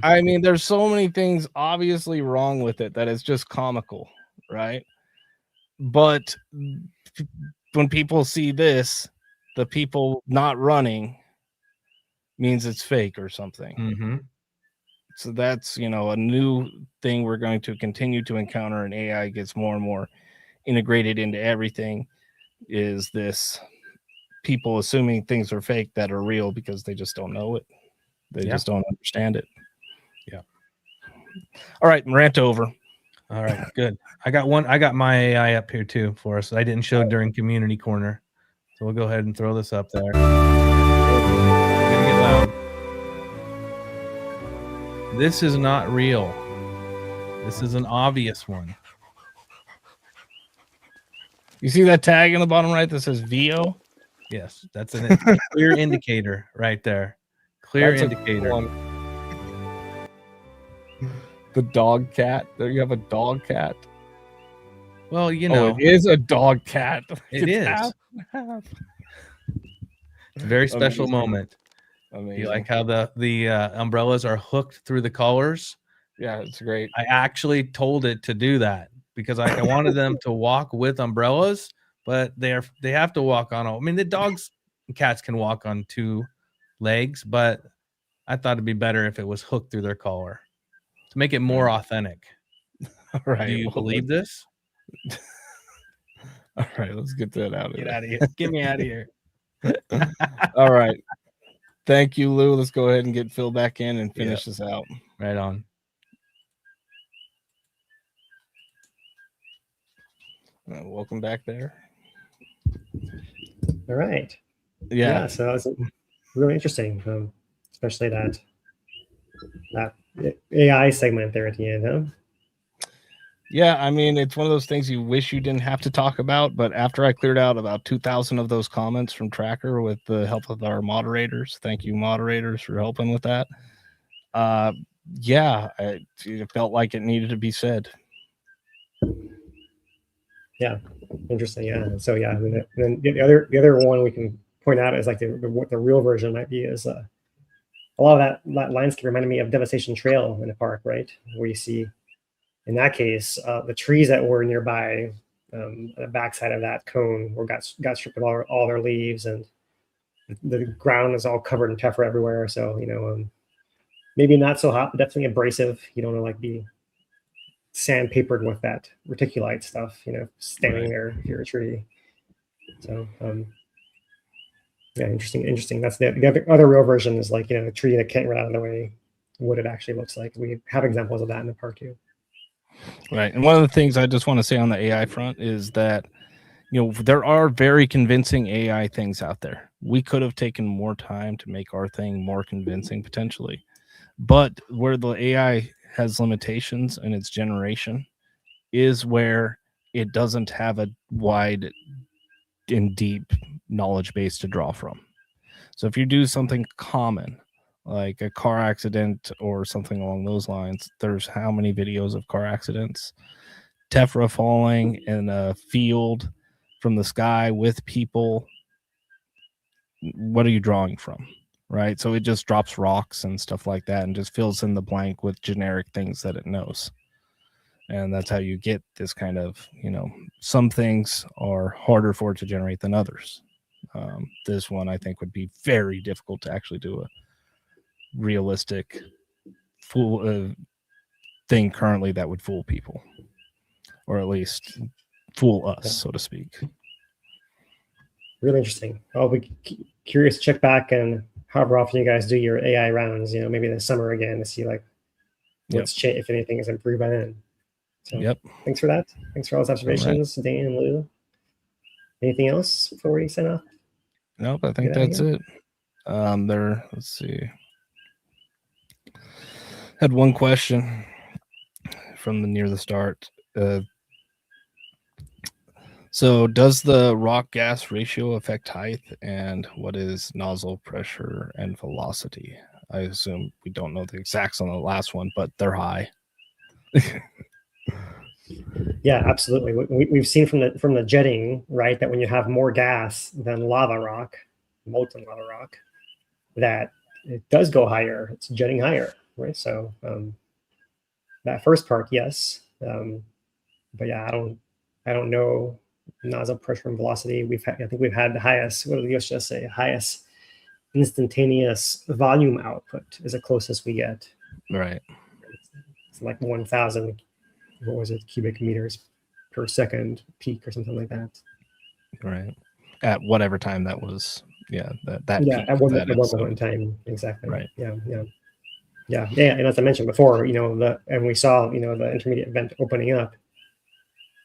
I mean, there's so many things obviously wrong with it that it's just comical, right? But when people see this, the people not running means it's fake or something. So that's, a new thing we're going to continue to encounter, and AI gets more and more integrated into everything, is this people assuming things are fake that are real because they just don't know it. They just don't understand it. Yeah. All right, rant over. All right, good. I got my AI up here too for us. I didn't show during community corner. So we'll go ahead and throw this up there. It's gonna get loud. This is not real. This is an obvious one. You see that tag in the bottom right that says VO? Yes, that's a clear indicator right there. Clear indicator. The dog cat. There you have a dog cat. Well, it is a dog cat. It is. It's a very special Amazing. moment. Amazing. You like how the umbrellas are hooked through the collars? Yeah, it's great. I actually told it to do that because I wanted them to walk with umbrellas, but they have to walk on. I mean, the dogs and cats can walk on 2 legs, but I thought it'd be better if it was hooked through their collar to make it more authentic. All right. Do you believe this? All right, let's get that out of Get here. out of here. Get me out of here. All right. Thank you, Lou. Let's go ahead and get Phil back in and finish this out. Right on. Welcome back there. All right. Yeah. So that was really interesting, especially that AI segment there at the end, huh? Yeah, I mean, it's one of those things you wish you didn't have to talk about, but after I cleared out about 2,000 of those comments from Tracker with the help of our moderators, thank you, moderators, for helping with that. Yeah, it felt like it needed to be said. Yeah, interesting. Yeah, so yeah, and then the other one we can point out is like what the real version might be is a lot of that landscape reminded me of Devastation Trail in the park, right? Where you see, in that case, the trees that were nearby, on the backside of that cone, got stripped of all their leaves, and the ground is all covered in tephra everywhere. So maybe not so hot, but definitely abrasive. You don't want to like be sandpapered with that reticulite stuff, standing there if you're a tree. So yeah, interesting. That's the other real version is like, a tree that can't run out of the way, what it actually looks like. We have examples of that in the park too. Right. And one of the things I just want to say on the AI front is that, there are very convincing AI things out there. We could have taken more time to make our thing more convincing potentially. But where the AI has limitations in its generation is where it doesn't have a wide and deep knowledge base to draw from. So if you do something common, like a car accident or something along those lines, there's how many videos of car accidents, tephra falling in a field from the sky with people. What are you drawing from? Right. So it just drops rocks and stuff like that and just fills in the blank with generic things that it knows. And that's how you get this kind of, some things are harder for it to generate than others. This one I think would be very difficult to actually do a realistic fool thing currently that would fool people, or at least fool us, so to speak. Really interesting. I'll be curious to check back and however often you guys do your AI rounds, maybe this summer again to see like what's changed, if anything has improved by then. So thanks for that. Thanks for all those observations, right. Dan and Lou. Anything else before we sign off? Nope, I think that's it. Let's see. Had one question from near the start. So does the rock gas ratio affect height, and what is nozzle pressure and velocity? I assume we don't know the exacts on the last one, but they're high. Yeah, absolutely. We've seen from the jetting, right, that when you have more gas than lava rock, molten lava rock, that it does go higher. It's jetting higher, right? So that first part, yes, but yeah, I don't know nozzle pressure and velocity. I think we've had the highest. What did the USGS say? Highest instantaneous volume output is the closest we get. Right. It's like 1,000. What was it? Cubic meters per second peak or something like that. Right. At whatever time that was. Yeah. That. Yeah. At one time. Exactly. Right. Yeah. And as I mentioned before, and we saw, the intermediate vent opening up,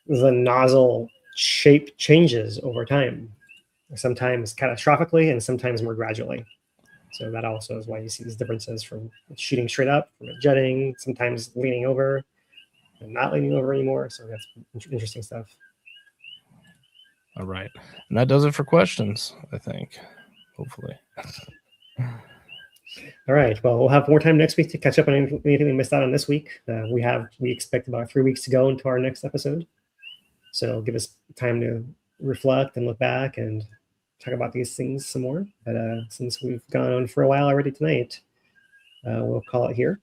the nozzle shape changes over time, sometimes catastrophically and sometimes more gradually. So that also is why you see these differences from shooting straight up, from jetting, sometimes leaning over and not leaning over anymore. So that's interesting stuff. All right. And that does it for questions, I think, hopefully. All right. Well, we'll have more time next week to catch up on anything we missed out on this week. We expect about 3 weeks to go into our next episode. So give us time to reflect and look back and talk about these things some more. But since we've gone on for a while already tonight, we'll call it here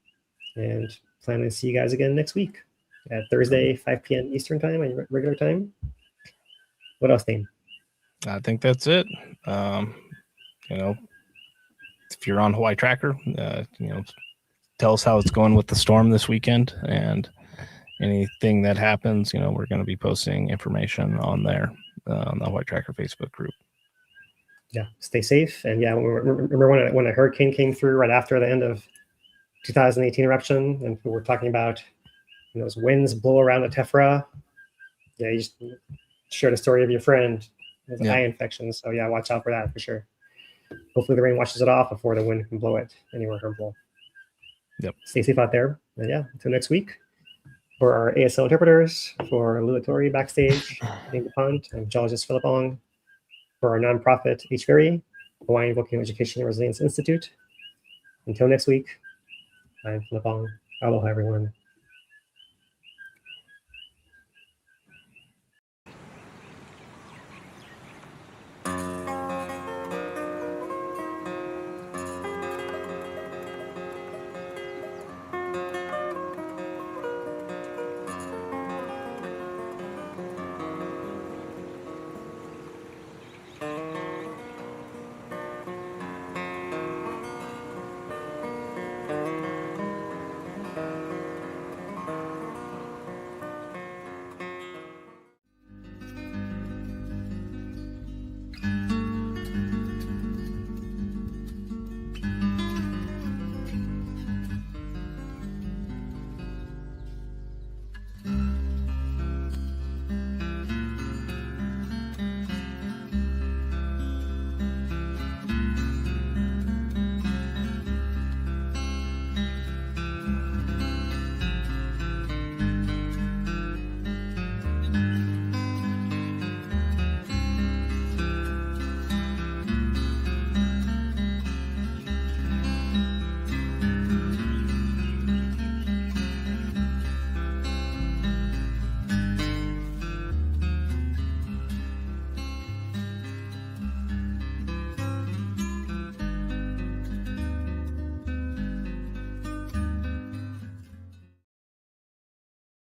and plan to see you guys again next week at Thursday, 5 p.m. Eastern time and regular time. What else, Dane? I think that's it. You know, if you're on Hawaii Tracker, you know, tell us how it's going with the storm this weekend, and anything that happens, you know, we're going to be posting information on there on the Hawaii Tracker Facebook group. Yeah, stay safe. And yeah, remember when a hurricane came through right after the end of 2018 eruption, and we were talking about, you know, those winds blow around the tephra. Yeah, you just shared a story of your friend with eye infection. So yeah, watch out for that for sure. Hopefully the rain washes it off before the wind can blow it anywhere harmful. Yep. Stay safe out there. And yeah, until next week. For our ASL interpreters, for Lua Tori backstage, in the pond, I'm geologist Philip Ong. For our nonprofit HVERI, Hawaiian Volcano Education and Resilience Institute. Until next week, I'm Philip Ong. Aloha, everyone.